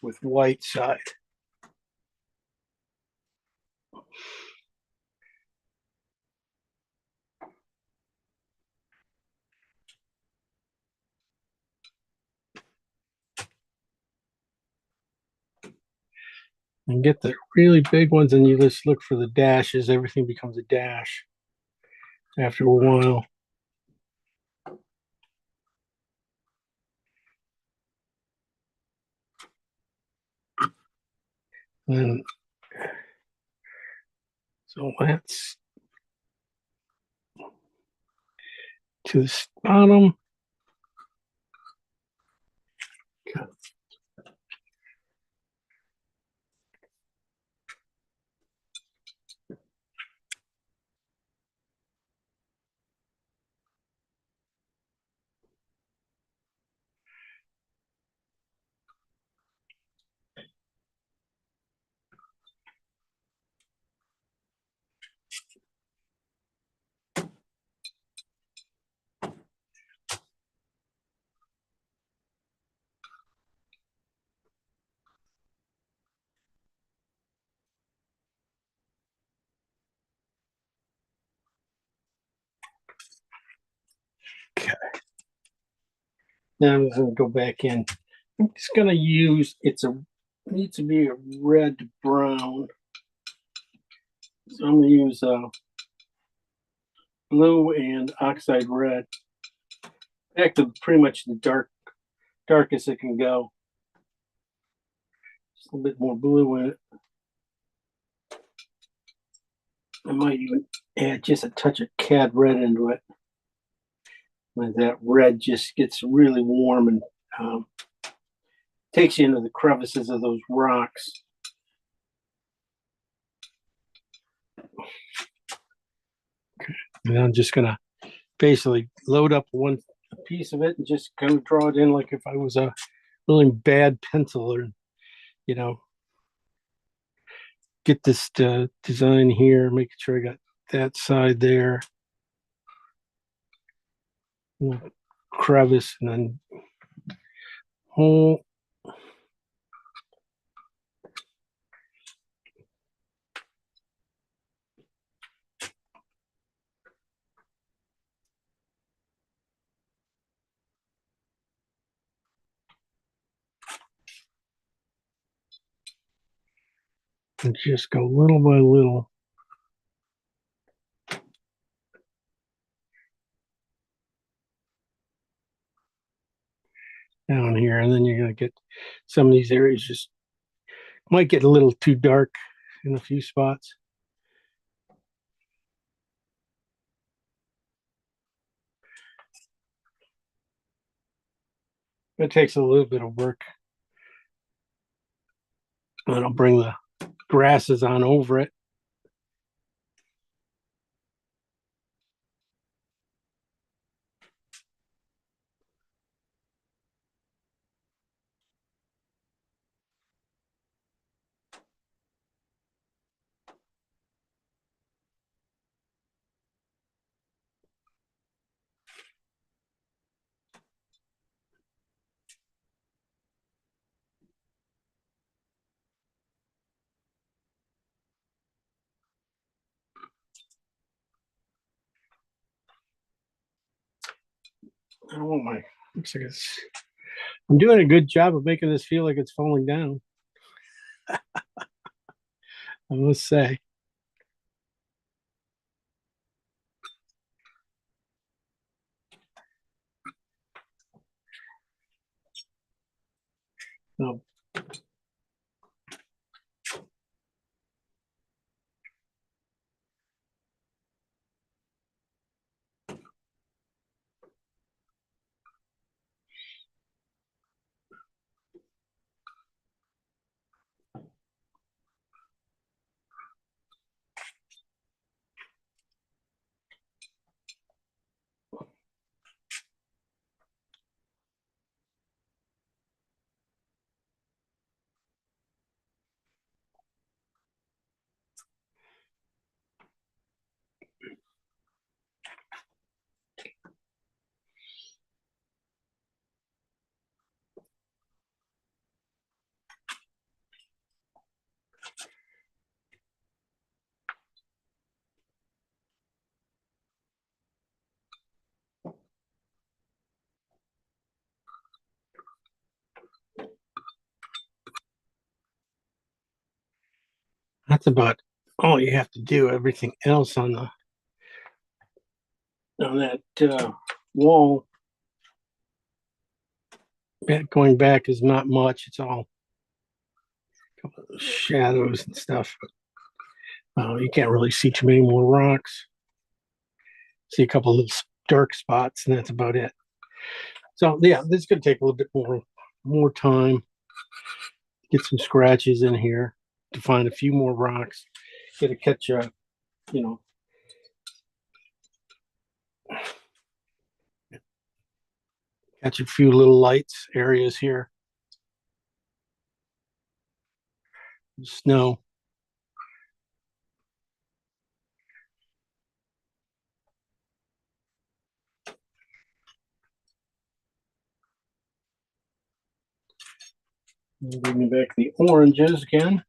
with white side. And get the really big ones, and you just look for the dashes. Everything becomes a dash after a while. And so that's to the bottom. Okay. Now I'm just going to go back in. I'm just going to use, needs to be a red brown. So I'm going to use blue and oxide red. Back to pretty much the darkest it can go. Just a little bit more blue in it. I might even add just a touch of cad red into it. When that red just gets really warm and takes you into the crevices of those rocks. Okay. And I'm just gonna basically load up one piece of it and just kind of draw it in like if I was a really bad penciler, get this design here, making sure I got that side there. Crevice and then hole. And just go little by little. Down here, and then you're going to get some of these areas just might get a little too dark in a few spots. It takes a little bit of work. And I'll bring the grasses on over it. I don't want my, looks like it's, I'm doing a good job of making this feel like it's falling down. I must say. No. That's about all you have to do. Everything else on the on that wall going back is not much. It's all a couple of shadows and stuff. You can't really see too many more rocks. See a couple of dark spots, and that's about it. So yeah, this is going to take a little bit more time. Get some scratches in here to find a few more rocks. Get to catch you know, catch a few little lights areas here. Snow. Bringing back the oranges again.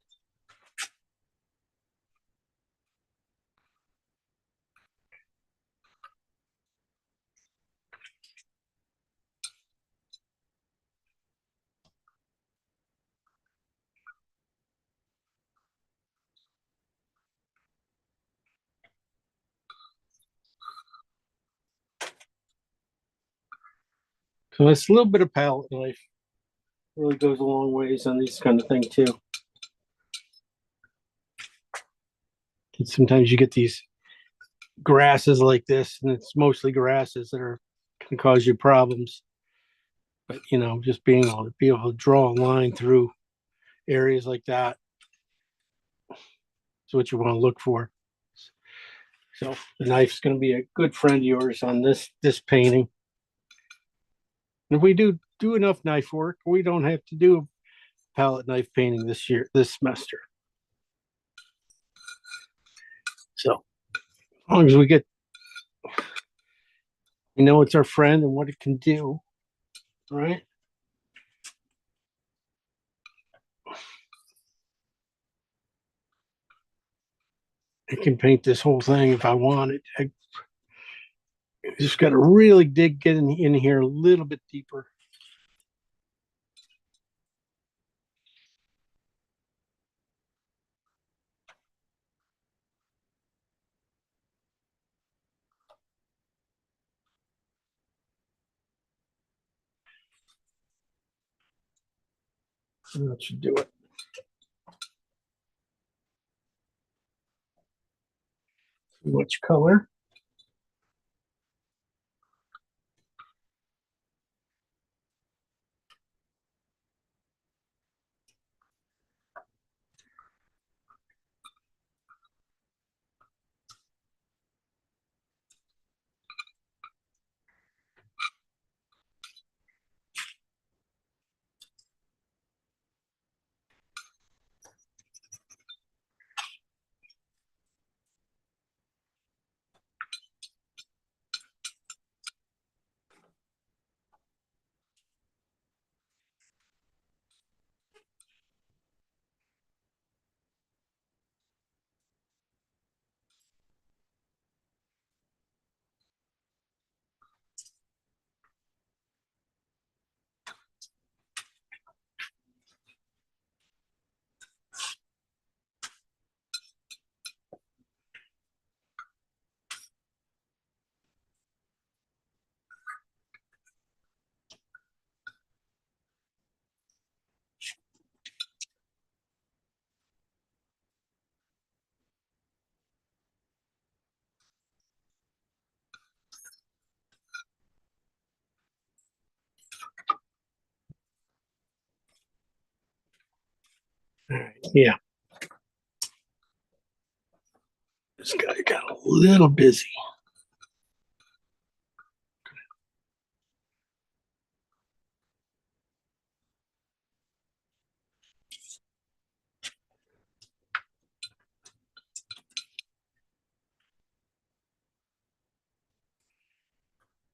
So it's a little bit of palette knife. Really goes a long ways on these kind of thing too. And sometimes you get these grasses like this, and it's mostly grasses that are can cause you problems. But you know, just being able to draw a line through areas like that is what you want to look for. So the knife's going to be a good friend of yours on this painting. And if we do enough knife work, we don't have to do a palette knife painting this semester. So as long as we know it's our friend and what it can do, right? I can paint this whole thing if I wanted. I just got to really get in here a little bit deeper. That should do it. Too much color. All right, yeah. This guy got a little busy.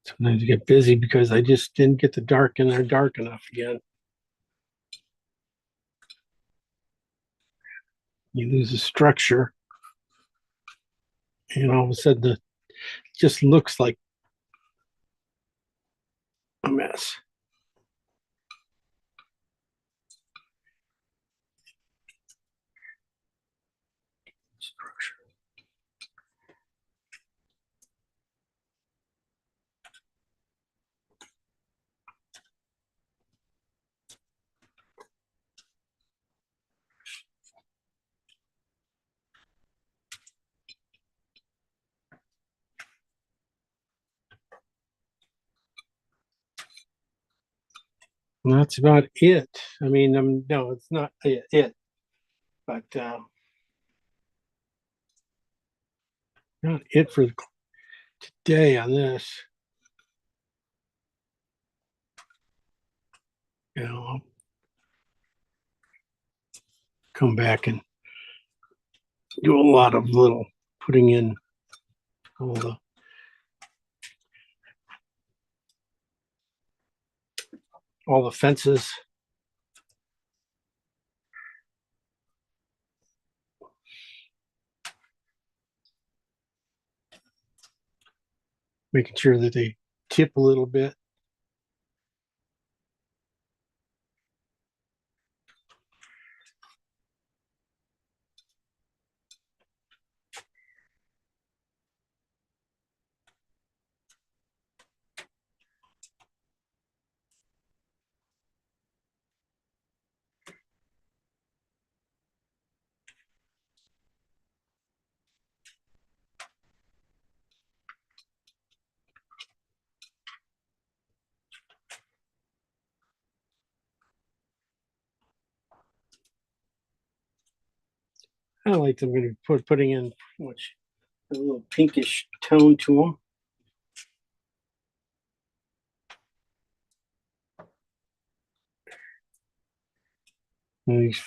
Sometimes you get busy because I just didn't get the dark in there dark enough again. You lose the structure, and all of a sudden it just looks like a mess. Structure. And that's about it. I mean, no, it's not it, but not it for today on this. I'll come back and do a lot of little putting in all the fences. Making sure that they tip a little bit. I like them going to putting in much a little pinkish tone to them. Nice.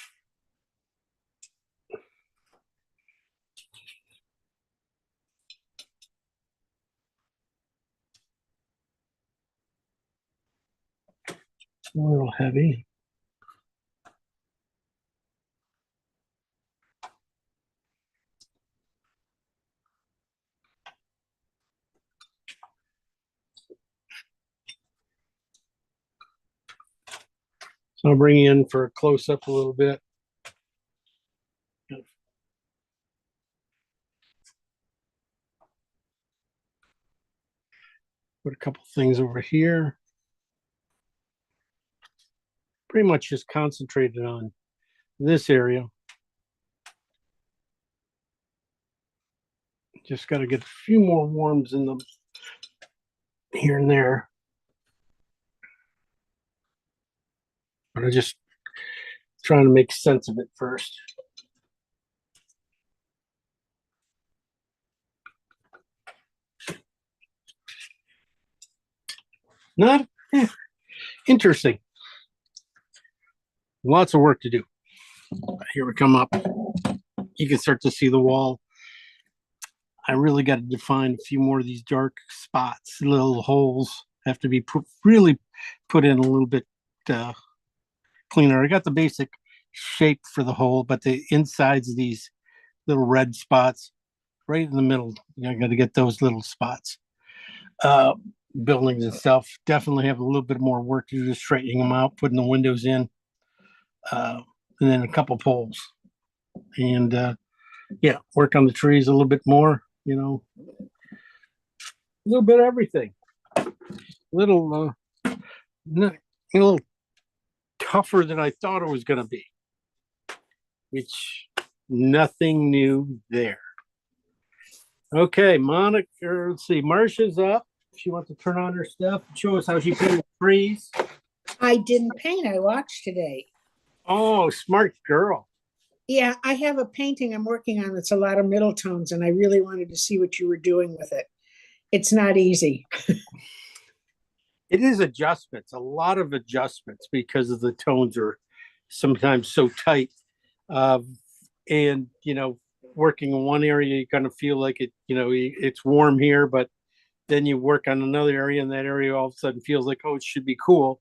A little heavy. So I'll bring you in for a close up a little bit. Put a couple things over here. pretty much just concentrated on this area. Just got to get a few more worms in them here and there. But I just trying to make sense of it first. Not interesting. Lots of work to do. Here we come up. You can start to see the wall. I really got to define a few more of these dark spots, little holes have to be really put in a little bit cleaner. I got the basic shape for the hole, but the insides of these little red spots right in the middle, I got to get those little spots. Buildings and stuff definitely have a little bit more work to do, just straightening them out, putting the windows in, and then a couple poles. And yeah, work on the trees a little bit more, you know, a little bit of everything. A little tougher than I thought it was going to be, which nothing new there. Okay, Monica, let's see, Marcia's up. She wants to turn on her stuff, show us how she painted trees. I didn't paint. I watched today. Oh, smart girl. Yeah, I have a painting I'm working on. It's a lot of middle tones, and I really wanted to see what you were doing with it. It's not easy. It is adjustments, a lot of adjustments because of the tones are sometimes so tight. And, you know, working in one area, you're going to feel like it, you know, it's warm here, but then you work on another area and that area all of a sudden feels like, oh, it should be cool.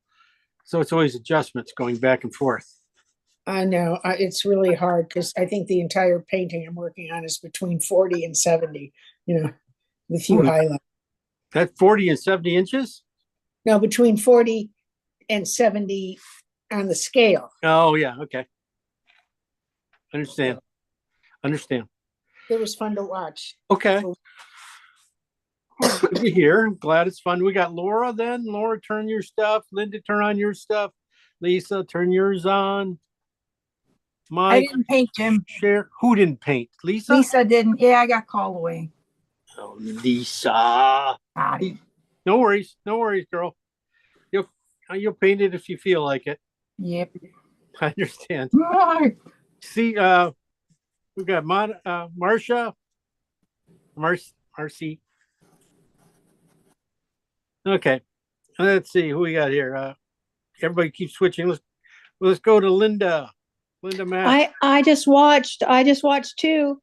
So it's always adjustments going back and forth. I know. It's really hard because I think the entire painting I'm working on is between 40 and 70, you know, with few highlights. That 40 and 70 inches? No, between 40 and 70 on the scale. Oh, yeah. Okay. Understand. It was fun to watch. Okay. Good to hear. I'm glad it's fun. We got Laura then. Laura, turn your stuff. Linda, turn on your stuff. Lisa, turn yours on. Mike, I didn't paint, Jim. share. Who didn't paint? Lisa? Lisa didn't. Yeah, I got called away. Oh, Lisa. Sorry. No worries, girl. You'll paint it if you feel like it. Yep. I understand. See, we've got Marcia, Marcy. Okay, let's see who we got here. Everybody keeps switching. Let's go to Linda. Linda Matt. I just watched too.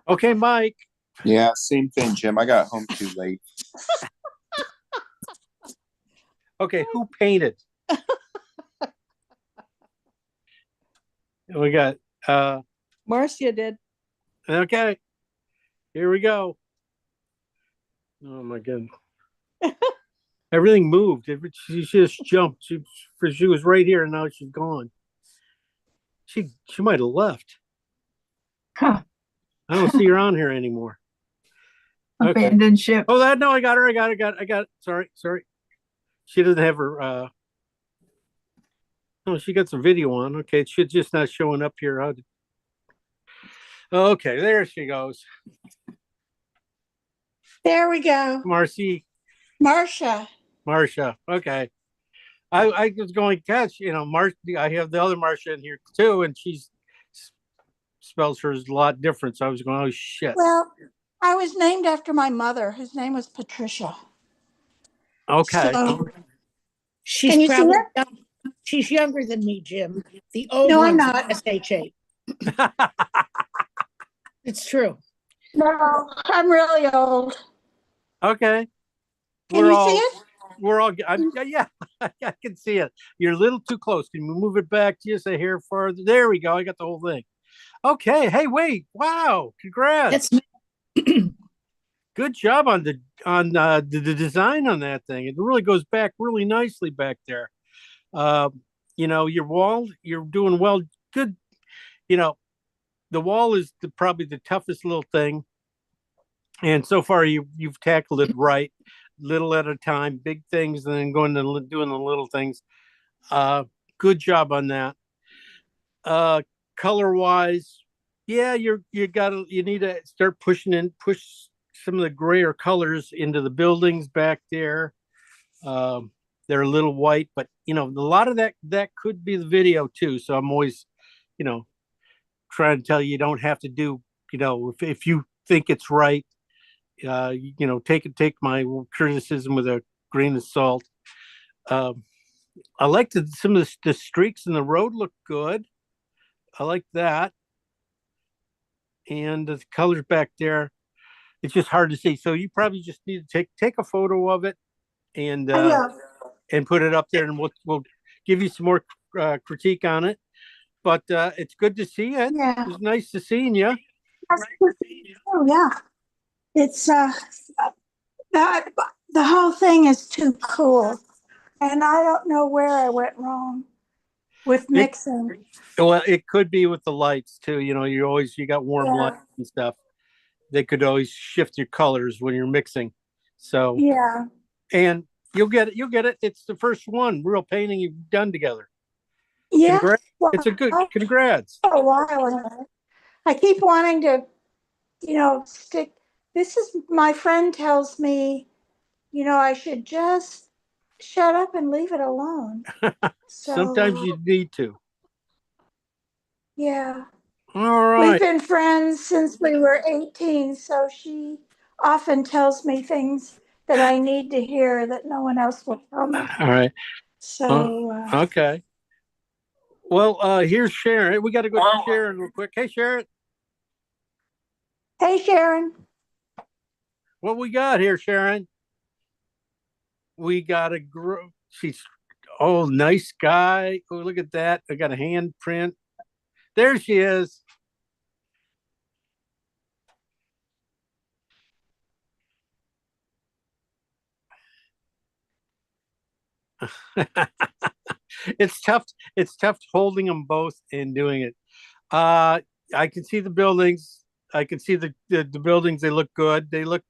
Okay, Mike. Yeah, same thing, Jim. I got home too late. Okay, who painted? We got Marcia did. okay. Here we go. Oh my goodness. Everything moved. She just jumped. She was right here and now she's gone. She might have left. Huh. I don't see her on here anymore. Okay. Abandoned ship. Oh, no, I got her. I got it. Sorry. She doesn't have her. Oh, she got some video on. Okay, it's just not showing up here. Okay, there she goes. There we go. Marcy. Marcia. Okay. I was going, gosh, you know, I have the other Marcia in here too, and she's spells hers a lot different. So I was going, oh shit. Well, I was named after my mother, whose name was Patricia. Okay. So, She's Can you see probably her? she's younger than me, Jim. The old No, I'm ones not. SHA. It's true. no, I'm really old. Okay. Can you see it? We're all, yeah, I can see it. You're a little too close. Can you move it back just a hair farther? There we go. I got the whole thing. Okay. Hey, wait. Wow. Congrats. Good job on the design on that thing. It really goes back really nicely back there. You know, your wall, you're doing well. Good. You know, the wall is probably the toughest little thing. And so far you've tackled it right. little at a time, big things, and then going to doing the little things. Good job on that. Color wise, yeah, you need to start push some of the grayer colors into the buildings back there. They're a little white, but a lot of that could be the video too. So I'm always, trying to tell you, you don't have to do, if you think it's right, take my criticism with a grain of salt. I like some of the streaks in the road look good. I like that. And the colors back there, it's just hard to see. So you probably just need to take a photo of it and put it up there, and we'll give you some more critique on it. But it's good to see it. Yeah. It was nice to seeing you. Oh, yeah. It's, the whole thing is too cool. And I don't know where I went wrong with mixing. Well, it could be with the lights too. You got warm lights and stuff. They could always shift your colors when you're mixing. So Yeah. and you'll get it. It's the first real painting you've done together. Yeah. Congrats. Well, It's a good congrats. for a while. I keep wanting to, stick. My friend tells me, I should just shut up and leave it alone. Sometimes you need to. Yeah. All We've right. been friends since we were 18, so she often tells me things that I need to hear that no one else will tell me. All right. So, Okay. Well, here's Sharon. We got to go to Sharon real quick. Hey, Sharon. hey, Sharon. What we got here, Sharon? We got nice guy. Oh, look at that. I got a handprint. There she is. It's tough. It's tough holding them both and doing it. I can see the buildings. I can see the buildings. They look good. They look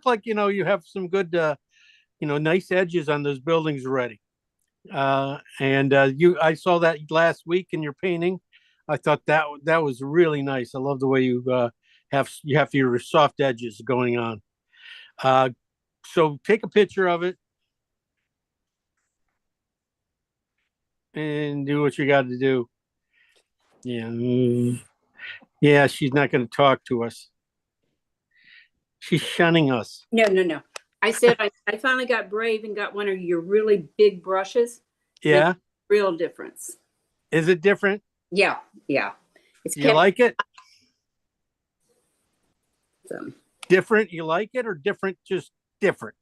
like, you have some good, nice edges on those buildings already. I saw that last week in your painting. I thought that was really nice. I love the way you have your soft edges going on. So take a picture of it and do what you got to do. Yeah. Yeah, she's not going to talk to us. She's shunning us. No. I said I finally got brave and got one of your really big brushes. Yeah. Real difference. Is it different? Yeah. You like it? So. Different? You like it, or different? Just different.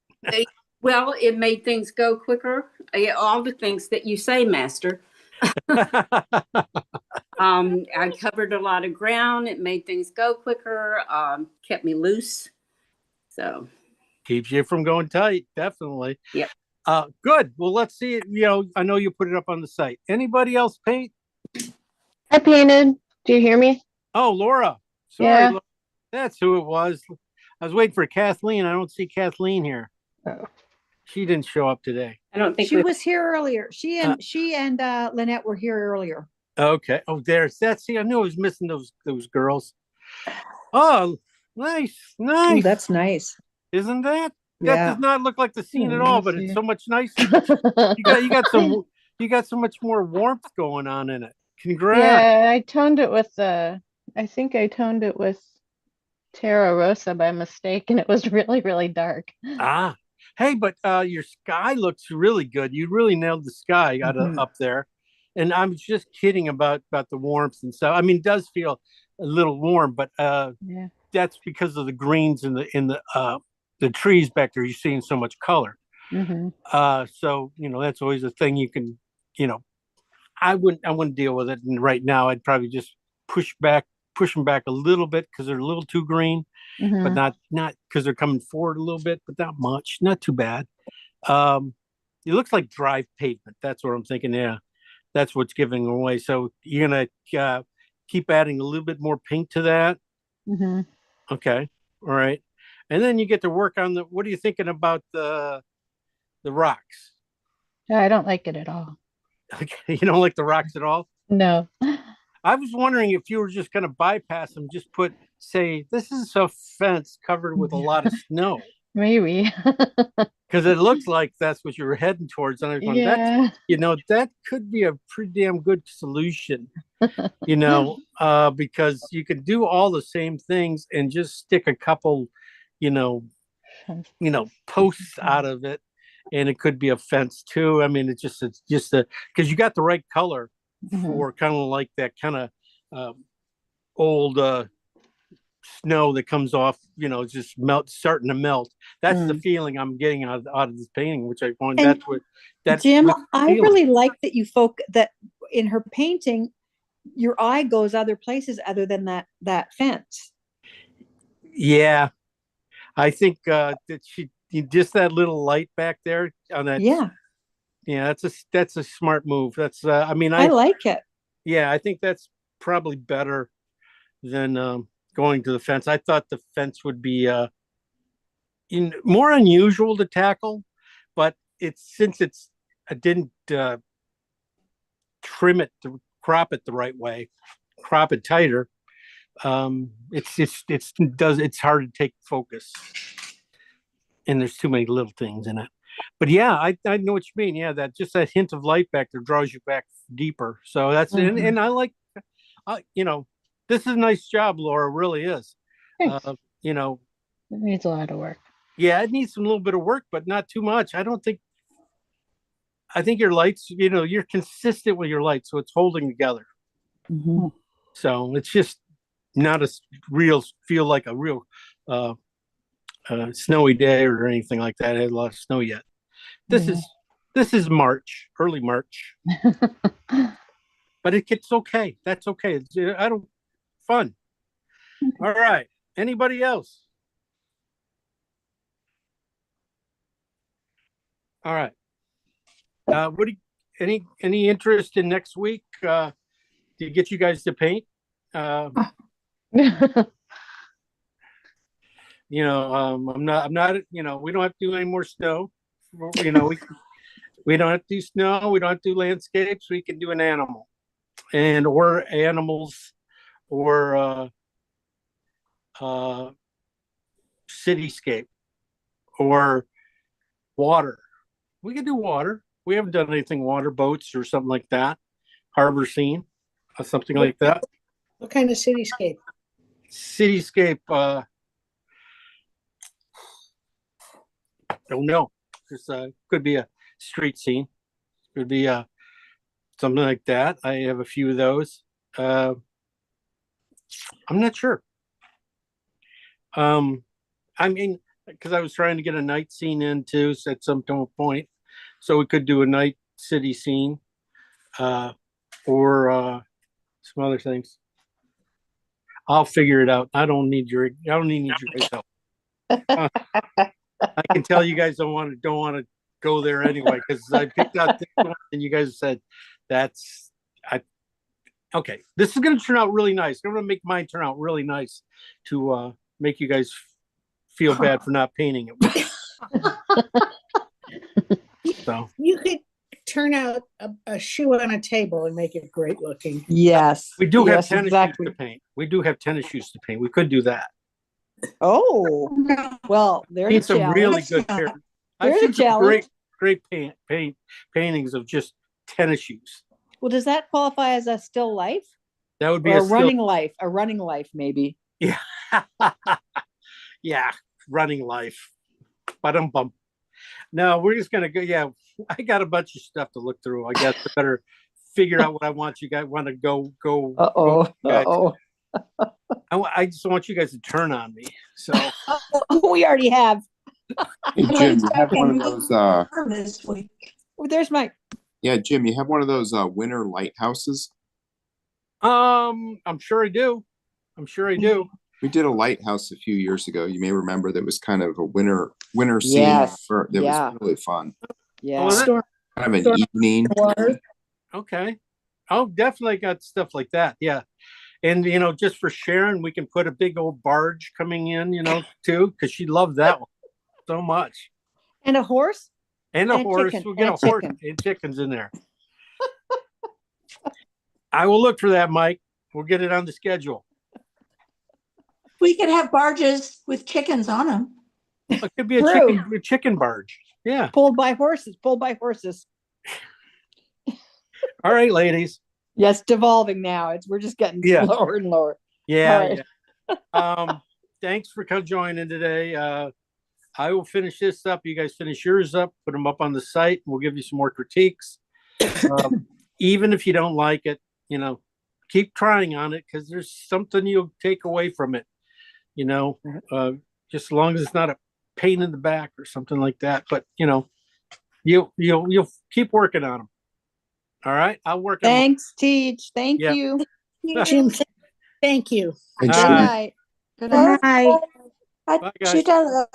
Well, it made things go quicker. All the things that you say, Master. I covered a lot of ground. It made things go quicker. Kept me loose. So keeps you from going tight. Definitely. Yep. Good. Well, let's see it. I know you put it up on the site. Anybody else paint? I painted. Do you hear me? Oh, Laura. Sorry. Yeah. Laura. That's who it was. I was waiting for Kathleen. I don't see Kathleen here. Oh. She didn't show up today. I don't think She was here earlier. She and Lynette were here earlier. Okay. Oh, see, I knew I was missing those girls. Oh, nice. Ooh, that's nice. Isn't that? Yeah. That does not look like the scene at all, but it's so much nicer. You got so much more warmth going on in it. Congrats. Yeah, I toned it with I think I toned it with Terra Rosa by mistake, and it was really, really dark. Hey, but your sky looks really good. You really nailed the sky up there. And I'm just kidding about the warmth and stuff. I mean, it does feel a little warm, but Yeah. that's because of the greens in the trees back there. You're seeing so much color. Mm-hmm. So that's always a thing you can, I wouldn't deal with it. And right now, I'd probably just push them back a little bit because they're a little too green, but not because they're coming forward a little bit, but not much, not too bad. It looks like dry pavement. That's what I'm thinking. Yeah, that's what's giving away. So you're gonna keep adding a little bit more paint to that. Mm-hmm. Okay, all right. And then you get to work on what are you thinking about the rocks? I don't like it at all. Okay, you don't like the rocks at all? No. I was wondering if you were just going to bypass them, just say, this is a fence covered with a lot of snow. Maybe. Because it looks like that's what you were heading towards. And I was going, Yeah. that could be a pretty damn good solution, because you can do all the same things and just stick a couple, you know, posts out of it. And it could be a fence too. I mean, it's just because you got the right color for kind of like that kind of old snow that comes off, just starting to melt. That's the feeling I'm getting out of this painting, which I find And that's Jim, what I feeling. really like that you that in her painting, your eye goes other places other than that fence. Yeah, I think that she just that little light back there on that. Yeah, that's a smart move. That's I mean I like it. Yeah, I think that's probably better than going to the fence. I thought the fence would be more unusual to tackle, but I didn't trim it to crop it the right way, crop it tighter. It's hard to take focus, and there's too many little things in it. But yeah, I know what you mean. Yeah, that hint of light back there draws you back deeper. So that's and I like, this is a nice job, Laura. It really is. Thanks. It needs a lot of work. Yeah, it needs some little bit of work, but not too much. I think your lights, you're consistent with your lights, so it's holding together. Mm-hmm. So it's just not feel like a real snowy day or anything like that. It had a lot of snow yet. This is March, early March, but it's okay. That's okay. Fun. All right. Anybody else? All right. Any interest in next week? To get you guys to paint? I'm not, we don't have to do any more snow. We don't have to do snow. We don't have to do landscapes. We can do an animal or animals or cityscape or water. We can do water. We haven't done anything water, boats or something like that. Harbor scene or something like that. What kind of cityscape? Cityscape, don't know. Just could be a street scene. Could be something like that. I have a few of those. I'm not sure. I mean, because I was trying to get a night scene in too, so at some point. So we could do a night city scene, or some other things. I'll figure it out. I don't need your guys' help. I can tell you guys don't want to go there anyway, because I picked out this one and you guys said okay. This is going to turn out really nice. I'm going to make mine turn out really nice to make you guys feel bad for not painting it. So you could turn out a shoe on a table and make it great looking. Yes. We do have yes, tennis exactly. shoes to paint. We do have tennis shoes to paint. We could do that. Oh, well, there's Paint a some challenge. really good pair. I've There's a seen some challenge. great paintings of just tennis shoes. Well, does that qualify as a still life That would be or a a running life? A running life, maybe. Yeah. Yeah, running life. Bum. No, we're just gonna go. Yeah, I got a bunch of stuff to look through. I guess I better figure out what I want you guys want to go. I just want you guys to turn on me. So We already have. Hey, Jim, you have one of those, This week. Oh, there's my. yeah, Jim, you have one of those winter lighthouses? I'm sure I do. We did a lighthouse a few years ago. You may remember that was kind of a winter scene. Yes, That yeah. was really fun. Yeah. Oh, is it? Storm Kind of an Storm evening. water. Okay. Oh, definitely got stuff like that. Yeah. And, just for Sharon, we can put a big old barge coming in, too, because she loved that one so much. And a horse? And a And a horse. chicken, We'll get and a a horse chicken. and chickens in there. I will look for that, Mike. We'll get it on the schedule. We could have barges with chickens on them. It could be a True. chicken barge. Yeah. Pulled by horses, pulled by horses. All right, ladies. Yes, devolving now. We're just getting Yeah. lower and lower. Yeah. All right. Yeah. Thanks for joining today. I will finish this up. You guys finish yours up, put them up on the site. We'll give you some more critiques. Even if you don't like it, keep trying on it because there's something you'll take away from it. Just as long as it's not a pain in the back or something like that. But you'll keep working on them. All right, I'll work on them. Thanks, Teach. Thank Yeah. you. Jim, thank you. Thanks, Good All right. night. Good night. Bye. Bye, guys. She does.